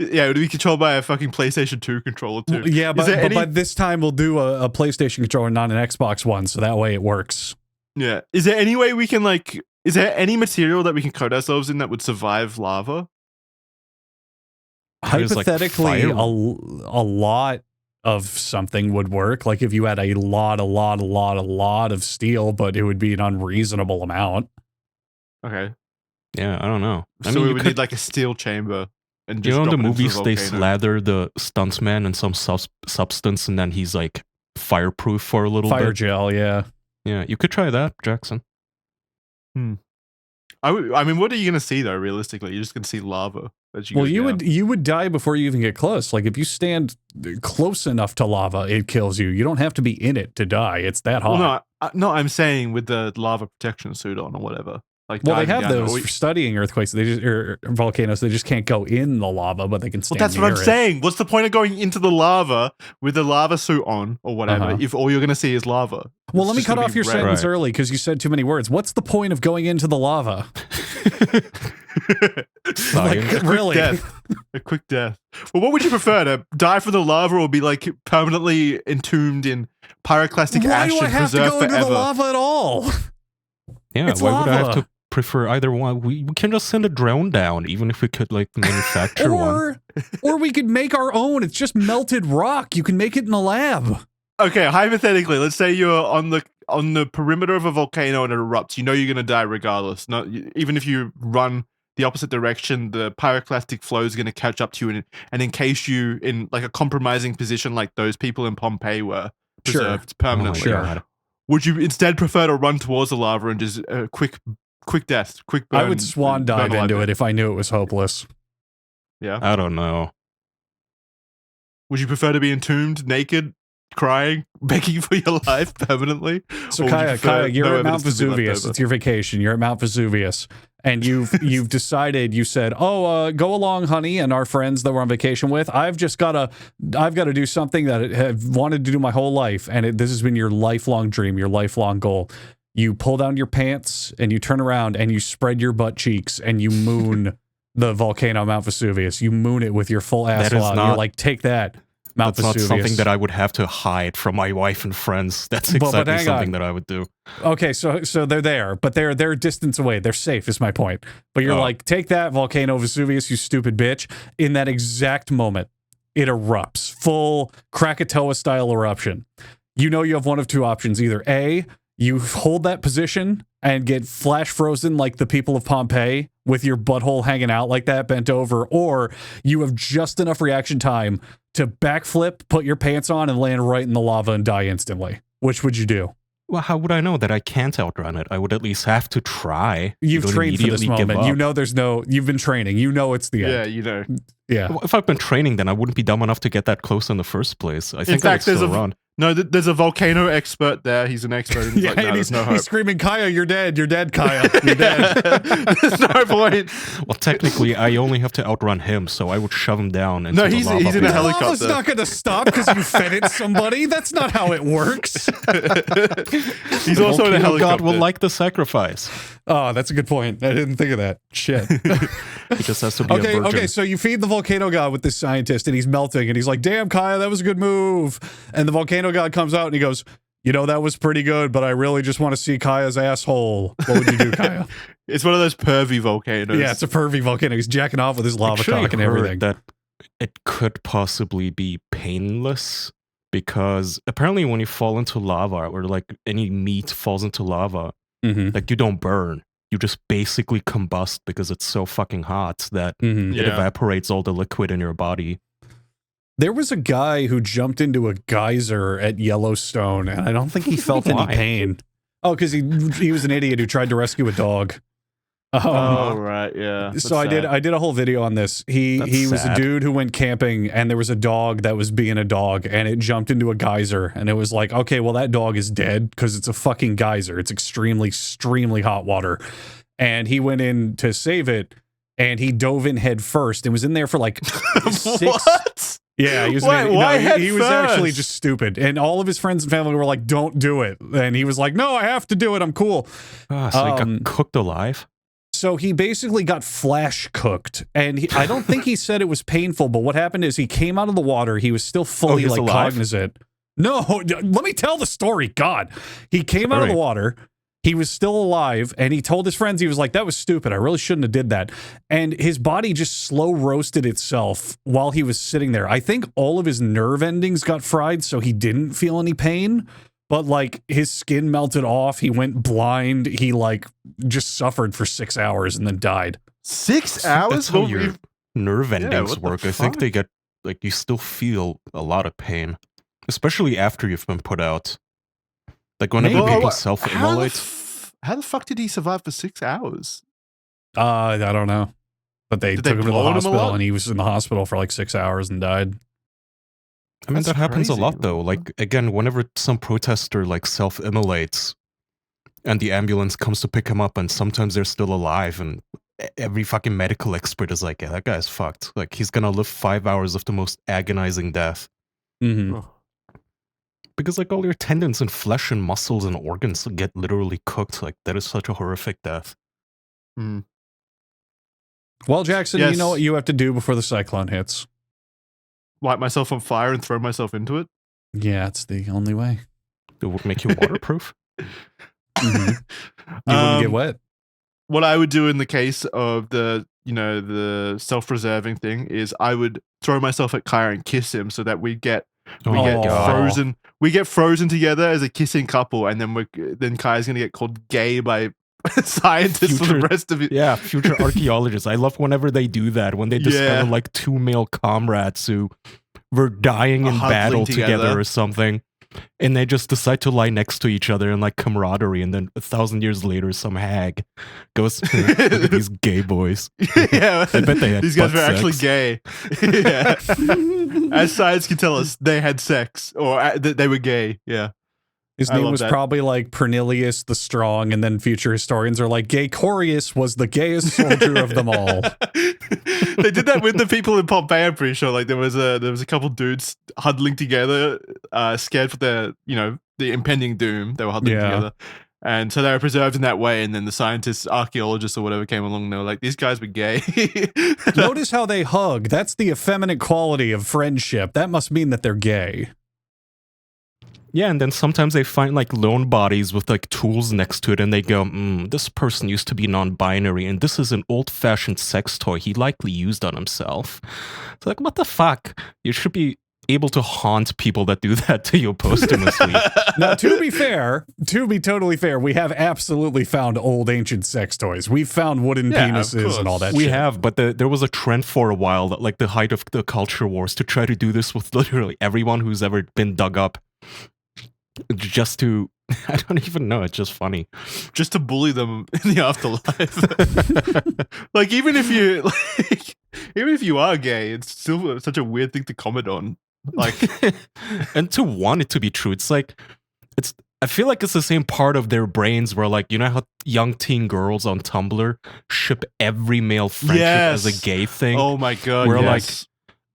Yeah, it would be controlled by a fucking PlayStation 2 controller too. Yeah, but by this time we'll do a PlayStation controller, not an Xbox one, so that way it works. Yeah. Is there any way we can like... Is there any material that we can coat ourselves in that would survive lava? Hypothetically, like a lot of something would work. Like if you had a lot of steel, but it would be an unreasonable amount. Okay. Yeah, I don't know. So we would need like a steel chamber. And just in the movies, they slather the stuntsman in some substance, and then he's like fireproof for a little bit. Fire gel, yeah. Yeah, you could try that, Jackson. I mean, what are you going to see though? Realistically, you're just going to see lava. You would die before you even get close. Like if you stand close enough to lava, it kills you. You don't have to be in it to die. It's that hot. Well, no, I'm saying with the lava protection suit on or whatever. Like, well, they have those for studying earthquakes. They just or volcanoes. They just can't go in the lava, but they can stand. Well, that's what I'm saying. What's the point of going into the lava with the lava suit on or whatever if all you're going to see is lava? Well, let me cut off your sentence early because you said too many words. What's the point of going into the lava? Like, really? A quick death. Well, what would you prefer, to die from the lava or be like permanently entombed in pyroclastic ash and preserved forever? Why do I have to go into the lava at all? Yeah, it's why lava. would I have to prefer either one? We can just send a drone down, even if we could like manufacture one. Or we could make our own. It's just melted rock. You can make it in a lab. Okay, hypothetically, let's say you're on the perimeter of a volcano and it erupts. You know you're going to die regardless. Even if you run the opposite direction, the pyroclastic flow is going to catch up to you and encase you in like a compromising position like those people in Pompeii were preserved permanently. Would you instead prefer to run towards the lava and just quick death, quick burn? I would swan dive into it if I knew it was hopeless. Yeah? I don't know. Would you prefer to be entombed, naked, crying, begging for your life permanently? So Kaya, you're at Mount Vesuvius. It's your vacation. You're at Mount Vesuvius. and you've decided, you said, oh, go along, honey, and our friends that we're on vacation with. I've got to do something that I have wanted to do my whole life, and this has been your lifelong dream, your lifelong goal. You pull down your pants and you turn around and you spread your butt cheeks and you moon the volcano Mount Vesuvius. You moon it with your full asshole out. You're like, take that, Mount Vesuvius. That's not something that I would have to hide from my wife and friends. That's exactly something that I would do. Okay, so they're there, but they're a distance away. They're safe, is my point. But you're like, take that, volcano Vesuvius, you stupid bitch. In that exact moment, it erupts. Full Krakatoa-style eruption. You know you have one of two options. Either A, you hold that position and get flash frozen like the people of Pompeii with your butthole hanging out like that, bent over, or you have just enough reaction time to backflip, put your pants on, and land right in the lava and die instantly. Which would you do? Well, how would I know that I can't outrun it? I would at least have to try. You've trained for this moment. You know you've been training. You know it's the end. Yeah, you know. Yeah. Well, if I've been training, then I wouldn't be dumb enough to get that close in the first place. I think I would still run. No, there's a volcano expert there. He's an expert. And he's like, no, there's no hope. He's screaming, Kaya, you're dead. You're dead, Kaya. You're dead. There's no point. Well, technically, I only have to outrun him, so I would shove him down. No, he's in a helicopter. Lava's not going to stop because you fed it somebody. That's not how it works. He's also in a helicopter. God will like the sacrifice. Oh, that's a good point. I didn't think of that. Shit. He just has to be a virgin. Okay, so you feed the volcano god with this scientist, and he's melting, and he's like, damn, Kaya, that was a good move. And the volcano god comes out, and he goes, you know, that was pretty good, but I really just want to see Kaya's asshole. What would you do, Kaya? It's one of those pervy volcanoes. Yeah, it's a pervy volcano. He's jacking off with his lava cock and everything. That it could possibly be painless, because apparently when you fall into lava, or like any meat falls into lava, like you don't burn. You just basically combust because it's so fucking hot that it evaporates all the liquid in your body. There was a guy who jumped into a geyser at Yellowstone, and I don't think he felt any pain. Oh, because he was an idiot who tried to rescue a dog. Oh, right, yeah. So I did a whole video on this. He was a dude who went camping, and there was a dog that was being a dog, and it jumped into a geyser, and it was like, okay, well, that dog is dead because it's a fucking geyser. It's extremely, extremely hot water. And he went in to save it, and he dove in head first and was in there for like 6... What? Yeah, he was, he was actually just stupid. And all of his friends and family were like, don't do it. And he was like, no, I have to do it. I'm cool. So he got cooked alive? So he basically got flash cooked. And I don't think he said it was painful, but what happened is he came out of the water. He was still fully cognizant. No, let me tell the story. God. He came out of the water. He was still alive, and he told his friends, he was like, that was stupid. I really shouldn't have did that. And his body just slow roasted itself while he was sitting there. I think all of his nerve endings got fried, so he didn't feel any pain. But, like, his skin melted off. He went blind. He, like, just suffered for 6 hours and then died. 6 hours? That's how your nerve endings work. I think they get, like, you still feel a lot of pain, especially after you've been put out. Like whenever people self-immolate. How the fuck did he survive for 6 hours? I don't know. But they took him to the hospital, and he was in the hospital for like 6 hours and died. I mean, that happens a lot, though. Like, again, whenever some protester like self-immolates, and the ambulance comes to pick him up, and sometimes they're still alive, and every fucking medical expert is like, yeah, that guy's fucked. Like, he's gonna live 5 hours of the most agonizing death. Because, like, all your tendons and flesh and muscles and organs get literally cooked. Like, that is such a horrific death. Well, Jackson, you know what you have to do before the cyclone hits? Light myself on fire and throw myself into it? Yeah, it's the only way. It would make you waterproof. You wouldn't get wet. What I would do in the case of the self-preserving thing is I would throw myself at Kaya and kiss him so that we get frozen. We get frozen together as a kissing couple, and then Kaya's gonna get called gay by scientists for the rest of it. Yeah, future archaeologists. I love whenever they do that, when they discover like two male comrades who were dying in battle together or something, and they just decide to lie next to each other in like camaraderie, and then 1,000 years later some hag goes, look at these gay boys. Yeah, I bet they had these guys were actually gay. Yeah. As science can tell us, they had sex, or they were gay. Yeah. His name was probably like Pernilius the Strong, and then future historians are like, Gaycorius was the gayest soldier of them all. They did that with the people in Pompeii, I'm pretty sure. Like there was a couple dudes huddling together, scared for the impending doom. They were huddling together. And so they were preserved in that way, and then the scientists, archaeologists or whatever came along and they were like, these guys were gay. Notice how they hug. That's the effeminate quality of friendship. That must mean that they're gay. Yeah, and then sometimes they find like lone bodies with like tools next to it, and they go, this person used to be non-binary, and this is an old-fashioned sex toy he likely used on himself. It's like, what the fuck? You should be able to haunt people that do that to you posthumously. Now, to be totally fair, we have absolutely found old ancient sex toys. We've found wooden penises and all that shit. We have, but there was a trend for a while, that, like the height of the culture wars, to try to do this with literally everyone who's ever been dug up. Just to, I don't even know, it's just funny. Just to bully them in the afterlife. Like, even if you are gay, it's still such a weird thing to comment on. Like, and to want it to be true, it's like, I feel like it's the same part of their brains where, like, you know how young teen girls on Tumblr ship every male friendship as a gay thing? Oh my god, where like,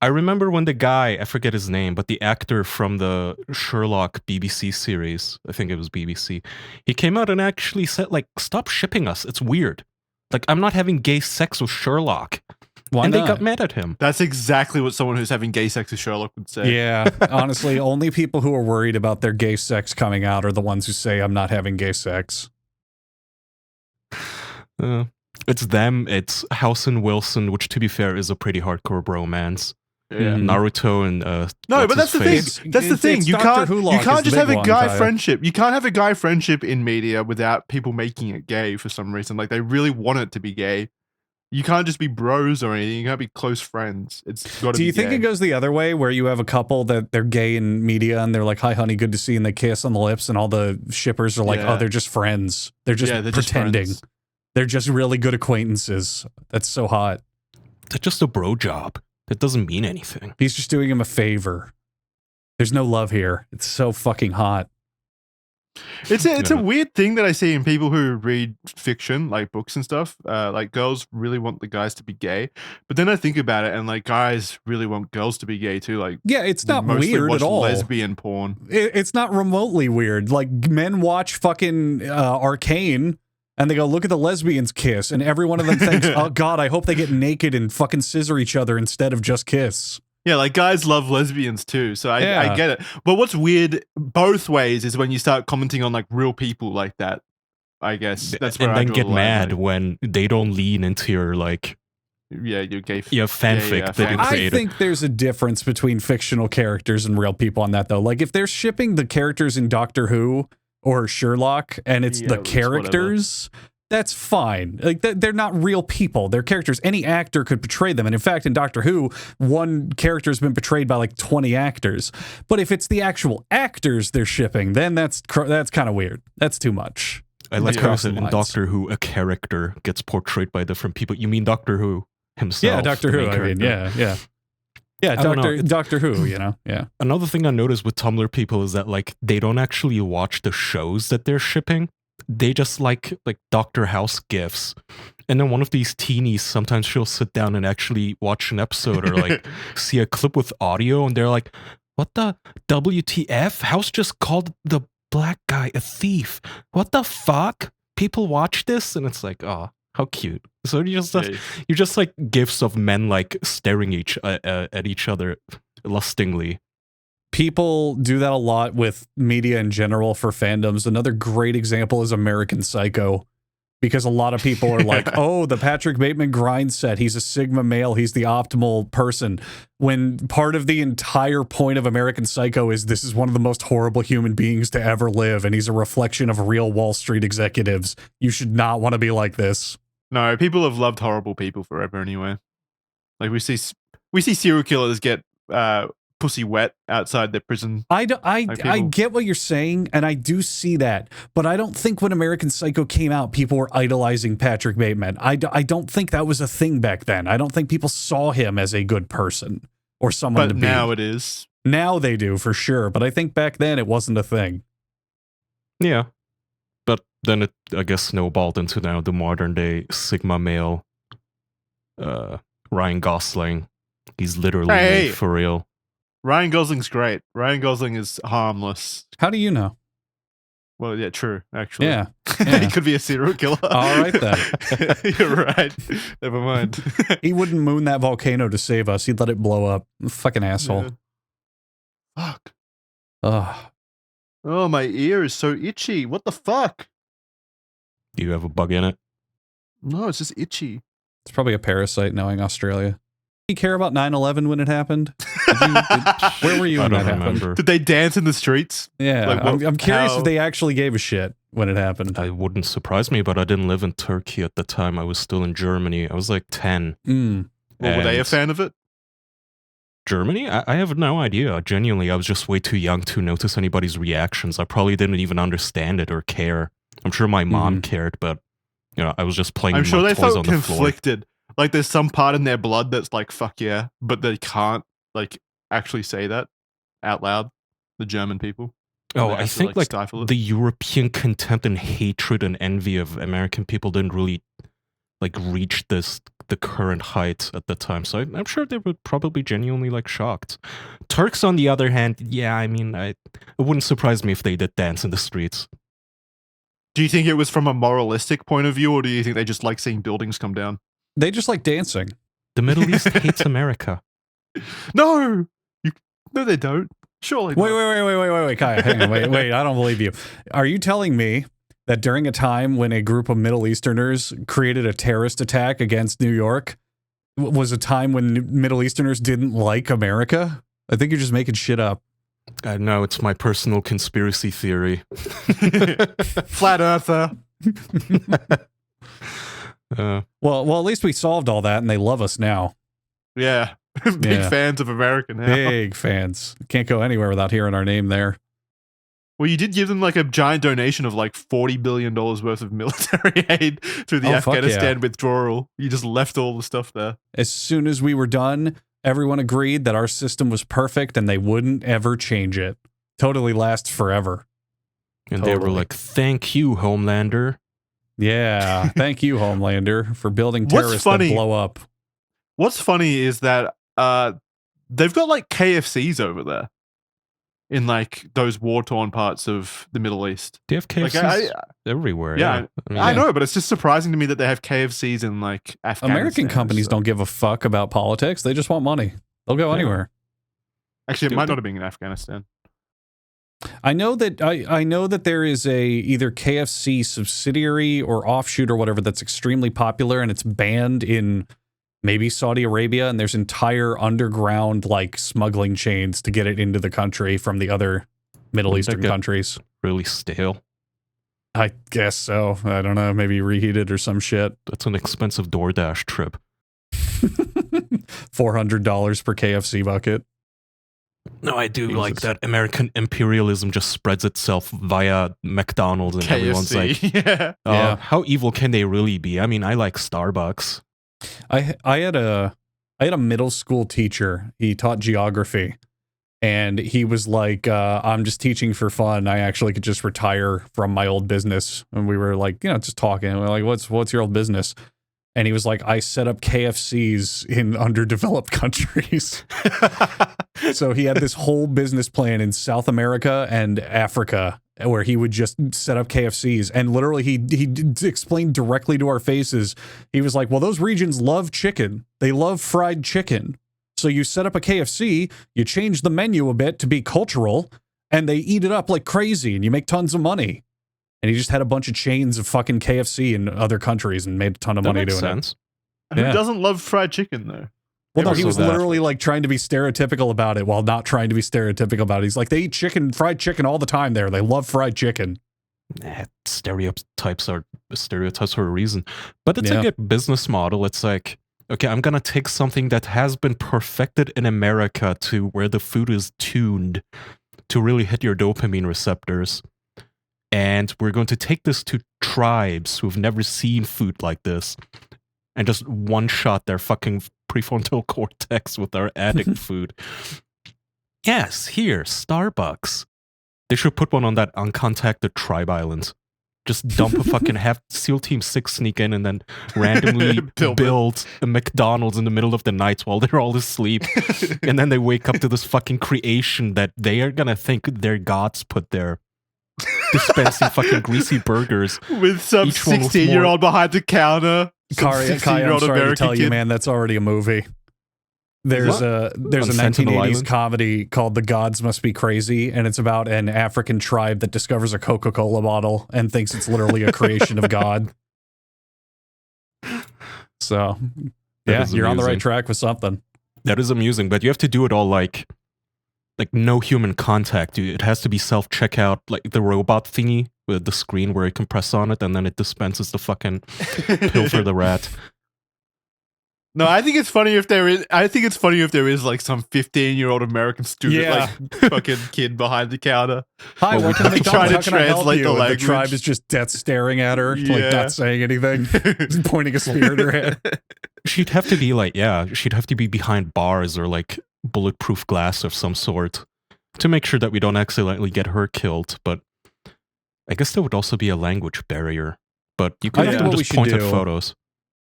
I remember when the guy, I forget his name, but the actor from the Sherlock BBC series, I think it was BBC, he came out and actually said, like, stop shipping us. It's weird. Like, I'm not having gay sex with Sherlock. Why and not? They got mad at him. That's exactly what someone who's having gay sex with Sherlock would say. Yeah, honestly, only people who are worried about their gay sex coming out are the ones who say, I'm not having gay sex. It's them, it's House and Wilson, which, to be fair, is a pretty hardcore bromance. Yeah. Naruto and no, but that's the thing. That's the thing. You can't just have a guy friendship. You can't have a guy friendship in media without people making it gay for some reason. Like, they really want it to be gay. You can't just be bros or anything. You can't be close friends. It's got to be. Do you think gay. it goes the other way, where you have a couple that they're gay in media and they're like, "Hi, honey, good to see you," and they kiss on the lips, and all the shippers are like, "Oh, they're just friends. They're just pretending. They're just really good acquaintances." That's so hot. They're just a bro job. That doesn't mean anything. He's just doing him a favor. There's no love here. It's so fucking hot. It's a weird thing that I see in people who read fiction, like books and stuff. Like, girls really want the guys to be gay, but then I think about it, and like, guys really want girls to be gay too. Like, yeah, it's not weird at all. Lesbian porn. It's not remotely weird. Like, men watch fucking Arcane, and they go, look at the lesbians kiss, and every one of them thinks, oh god, I hope they get naked and fucking scissor each other instead of just kiss. Yeah, like, guys love lesbians too, so I get it. But what's weird both ways is when you start commenting on like real people like that. I guess that's where and then get mad when they don't lean into your like, your gay fanfic that you created. I think there's a difference between fictional characters and real people on that though. Like, if they're shipping the characters in Doctor Who or Sherlock and it's the characters, that's fine. Like, they're not real people. They're characters. Any actor could portray them. And in fact, in Doctor Who, one character has been portrayed by like 20 actors. But if it's the actual actors they're shipping, then that's kind of weird. That's too much. I like how in Doctor Who, a character gets portrayed by different people. You mean Doctor Who himself? Yeah, Doctor Who. I mean, yeah. Yeah, Doctor Who, you know, yeah. Another thing I noticed with Tumblr people is that, like, they don't actually watch the shows that they're shipping. They just like Dr. House gifs. And then one of these teenies, sometimes she'll sit down and actually watch an episode or like see a clip with audio, and they're like, what the WTF? House just called the black guy a thief. What the fuck? People watch this? And it's like, oh, how cute. So you're just like gifs of men like staring at each other lustingly. People do that a lot with media in general for fandoms. Another great example is American Psycho, because a lot of people are like, oh, the Patrick Bateman Grindset, he's a Sigma male, he's the optimal person. When part of the entire point of American Psycho is this is one of the most horrible human beings to ever live, and he's a reflection of real Wall Street executives. You should not want to be like this. No, people have loved horrible people forever anyway. Like, we see serial killers get pussy wet outside their prison. I get what you're saying, and I do see that, but I don't think when American Psycho came out, people were idolizing Patrick Bateman. I don't think that was a thing back then. I don't think people saw him as a good person or someone to be. But now it is. Now they do, for sure, but I think back then it wasn't a thing. Yeah. But then it, I guess, snowballed into now the modern day Sigma male Ryan Gosling. He's literally made for real. Ryan Gosling's great. Ryan Gosling is harmless. How do you know? Well, yeah, true, actually. Yeah. He could be a serial killer. All right, then. You're right. Never mind. He wouldn't moon that volcano to save us. He'd let it blow up. Fucking asshole. Yeah. Fuck. Ugh. Oh, my ear is so itchy. What the fuck? Do you have a bug in it? No, it's just itchy. It's probably a parasite knowing Australia. Did you care about 9/11 when it happened? Where were you when that happened? Did they dance in the streets? Yeah, like, I'm curious if they actually gave a shit when it happened. It wouldn't surprise me, but I didn't live in Turkey at the time. I was still in Germany. I was like 10. Well, were they a fan of it? Germany? I have no idea. Genuinely, I was just way too young to notice anybody's reactions. I probably didn't even understand it or care. I'm sure my mom cared, but you know, I was just playing. I'm sure they felt conflicted. Like there's some part in their blood that's like fuck yeah, but they can't like actually say that out loud. The German people. Oh, I think like the European contempt and hatred and envy of American people didn't really like reach the current height at the time. So I'm sure they were probably genuinely like shocked. Turks, on the other hand, yeah, I mean, it wouldn't surprise me if they did dance in the streets. Do you think it was from a moralistic point of view, or do you think they just like seeing buildings come down? They just like dancing. The Middle East hates America. No, no, they don't. Surely. Wait, Kaya, hang on, wait. I don't believe you. Are you telling me that during a time when a group of Middle Easterners created a terrorist attack against New York was a time when Middle Easterners didn't like America? I think you're just making shit up. No, it's my personal conspiracy theory. Flat Earther. Well, at least we solved all that, and they love us now. Yeah, big fans of America now. Big fans. Can't go anywhere without hearing our name there. Well, you did give them like a giant donation of like $40 billion worth of military aid through the Afghanistan withdrawal. You just left all the stuff there. As soon as we were done, everyone agreed that our system was perfect and they wouldn't ever change it. Totally lasts forever. And they were like, thank you, Homelander. Yeah, thank you, Homelander, for building terrorists that blow up. What's funny is that they've got like KFCs over there in like those war-torn parts of the Middle East. They have KFCs everywhere. Yeah, I know, but it's just surprising to me that they have KFCs in like Afghanistan. American companies don't give a fuck about politics. They just want money. They'll go anywhere. Actually, it might not have been in Afghanistan. I know that there is a either KFC subsidiary or offshoot or whatever that's extremely popular, and it's banned in maybe Saudi Arabia, and there's entire underground like smuggling chains to get it into the country from the other Middle Eastern countries. Really stale. I guess so. I don't know. Maybe reheated or some shit. That's an expensive DoorDash trip. $400 per KFC bucket. No, I do like that American imperialism just spreads itself via McDonald's and KFC. Everyone's like, yeah. How evil can they really be? I mean, I like Starbucks. I had a middle school teacher. He taught geography, and he was like, I'm just teaching for fun. I actually could just retire from my old business. And we were like, just talking. And we're like, what's your old business? And he was like, I set up KFCs in underdeveloped countries. So he had this whole business plan in South America and Africa where he would just set up KFCs. And literally he explained directly to our faces. He was like, well, those regions love chicken. They love fried chicken. So you set up a KFC, you change the menu a bit to be cultural, and they eat it up like crazy, and you make tons of money. And he just had a bunch of chains of fucking KFC in other countries and made a ton of money doing it. Who doesn't love fried chicken, though? Well, no, he was literally like trying to be stereotypical about it while not trying to be stereotypical about it. He's like, they eat fried chicken all the time there. They love fried chicken. Stereotypes are for a reason. But it's like a business model. It's like, okay, I'm going to take something that has been perfected in America to where the food is tuned to really hit your dopamine receptors. And we're going to take this to tribes who've never seen food like this and just one-shot their fucking prefrontal cortex with our addict food. Yes, here, Starbucks. They should put one on that uncontacted tribe island. Just dump a fucking have SEAL Team 6 sneak in and then randomly build a McDonald's in the middle of the night while they're all asleep. And then they wake up to this fucking creation that they are gonna think their gods put there. Dispensing fucking greasy burgers. With some 16-year-old behind the counter. Kaya, I'm sorry to tell you, man, that's already a movie. There's a 1980s comedy called The Gods Must Be Crazy, and it's about an African tribe that discovers a Coca-Cola bottle and thinks it's literally a creation of God. So, yeah, you're on the right track with something. That is amusing, but you have to do it all like no human contact. It has to be self-checkout, like the robot thingy with the screen where you can press on it and then it dispenses the fucking pill for the rat. No, I think it's funny if there is. I think it's funny if there is like some 15-year-old American student, like fucking kid behind the counter. Hi, welcome to trying to translate the language. The tribe is just death staring at her, like not saying anything, just pointing a spear at her head. She'd have to be like, she'd have to be behind bars or like bulletproof glass of some sort to make sure that we don't accidentally get her killed. But I guess there would also be a language barrier. But you could just point at photos.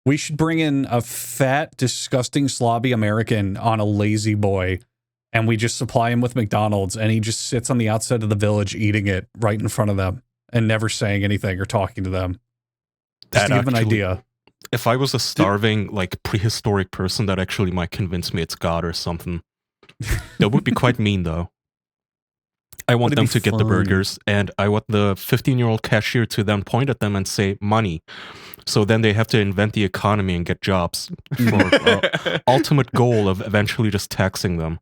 We should bring in a fat, disgusting, slobby American on a lazy boy, and we just supply him with McDonald's, and he just sits on the outside of the village eating it right in front of them and never saying anything or talking to them. Just to give an idea. If I was a starving, like, prehistoric person, that actually might convince me it's God or something. That would be quite mean, though. I want them to get the burgers, and I want the 15-year-old cashier to then point at them and say, money. So then they have to invent the economy and get jobs for ultimate goal of eventually just taxing them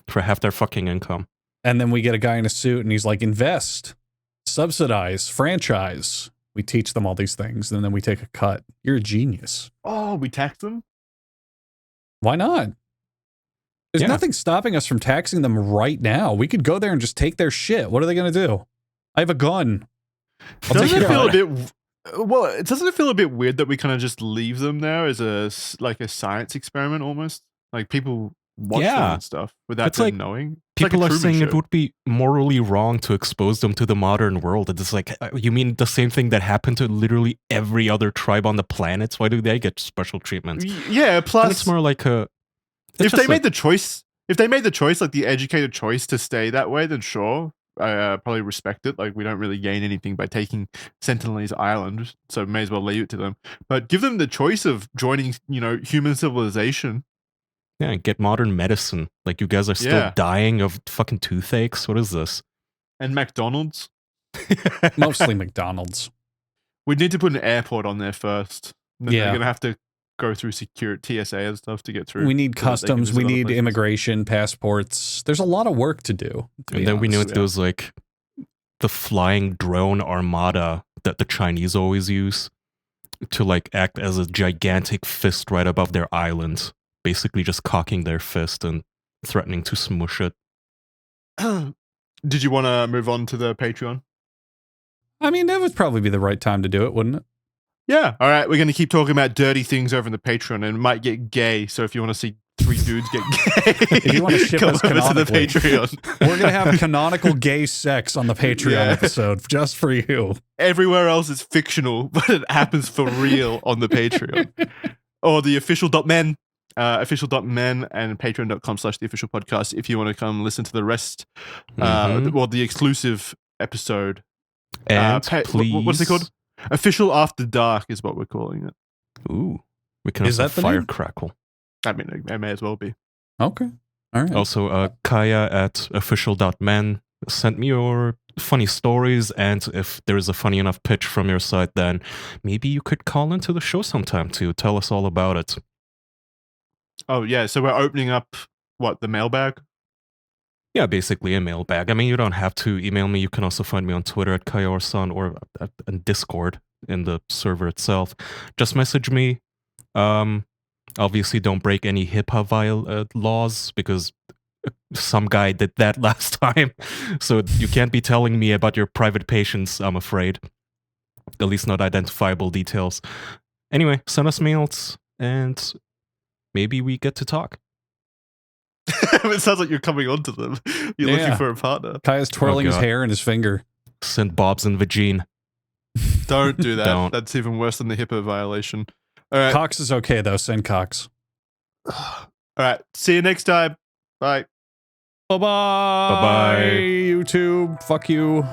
for half their fucking income. And then we get a guy in a suit and he's like, invest, subsidize, franchise. We teach them all these things and then we take a cut. You're a genius. Oh, we tax them? Why not? There's nothing stopping us from taxing them right now. We could go there and just take their shit. What are they going to do? I have a gun. Doesn't it feel a bit... Well, doesn't it feel a bit weird that we kind of just leave them there as a science experiment almost? Like people watch them and stuff without them knowing. People are saying it would be morally wrong to expose them to the modern world. It's like, you mean the same thing that happened to literally every other tribe on the planet? Why do they get special treatment? Yeah, plus... And it's more like a... If they made the choice, like the educated choice to stay that way, then sure. I probably respect it. Like, we don't really gain anything by taking Sentinelese Island, so may as well leave it to them. But give them the choice of joining, human civilization. Yeah, and get modern medicine. Like, you guys are still dying of fucking toothaches? What is this? And McDonald's? Mostly McDonald's. We need to put an airport on there first. Then they're going to have to go through security, TSA and stuff to get through. We need customs, we need immigration, passports. There's a lot of work to do. And then we know those, like, the flying drone armada that the Chinese always use to, like, act as a gigantic fist right above their island, basically just cocking their fist and threatening to smush it. Did you want to move on to the Patreon? I mean, that would probably be the right time to do it, wouldn't it? Yeah. All right. We're going to keep talking about dirty things over in the Patreon, and it might get gay. So if you want to see 3 dudes get gay, if you want to ship us over to the Patreon. We're going to have canonical gay sex on the Patreon episode just for you. Everywhere else is fictional, but it happens for real on the Patreon. Or the official.men, official.men and patreon.com/theofficialpodcast if you want to come listen to the rest, the exclusive episode. And please... What's it called? Official After Dark is what we're calling it. Ooh. We can also fire crackle. I mean, it may as well be. Okay. All right. Also, Kaya at official.men sent me your funny stories, and if there is a funny enough pitch from your side, then maybe you could call into the show sometime to tell us all about it. Oh, yeah. So we're opening up, the mailbag? Yeah, basically a mailbag. I mean, you don't have to email me. You can also find me on Twitter at Kayorsan or on Discord in the server itself. Just message me. Obviously, don't break any HIPAA laws because some guy did that last time. So you can't be telling me about your private patients, I'm afraid. At least not identifiable details. Anyway, send us mails and maybe we get to talk. It sounds like you're coming onto them. You're looking for a partner. Kaya's twirling his hair and his finger. Send Bob's and Vagine. Don't do that. Don't. That's even worse than the HIPAA violation. All right. Cox is okay, though. Send Cox. All right. See you next time. Bye. Bye-bye. Bye-bye. YouTube. Fuck you.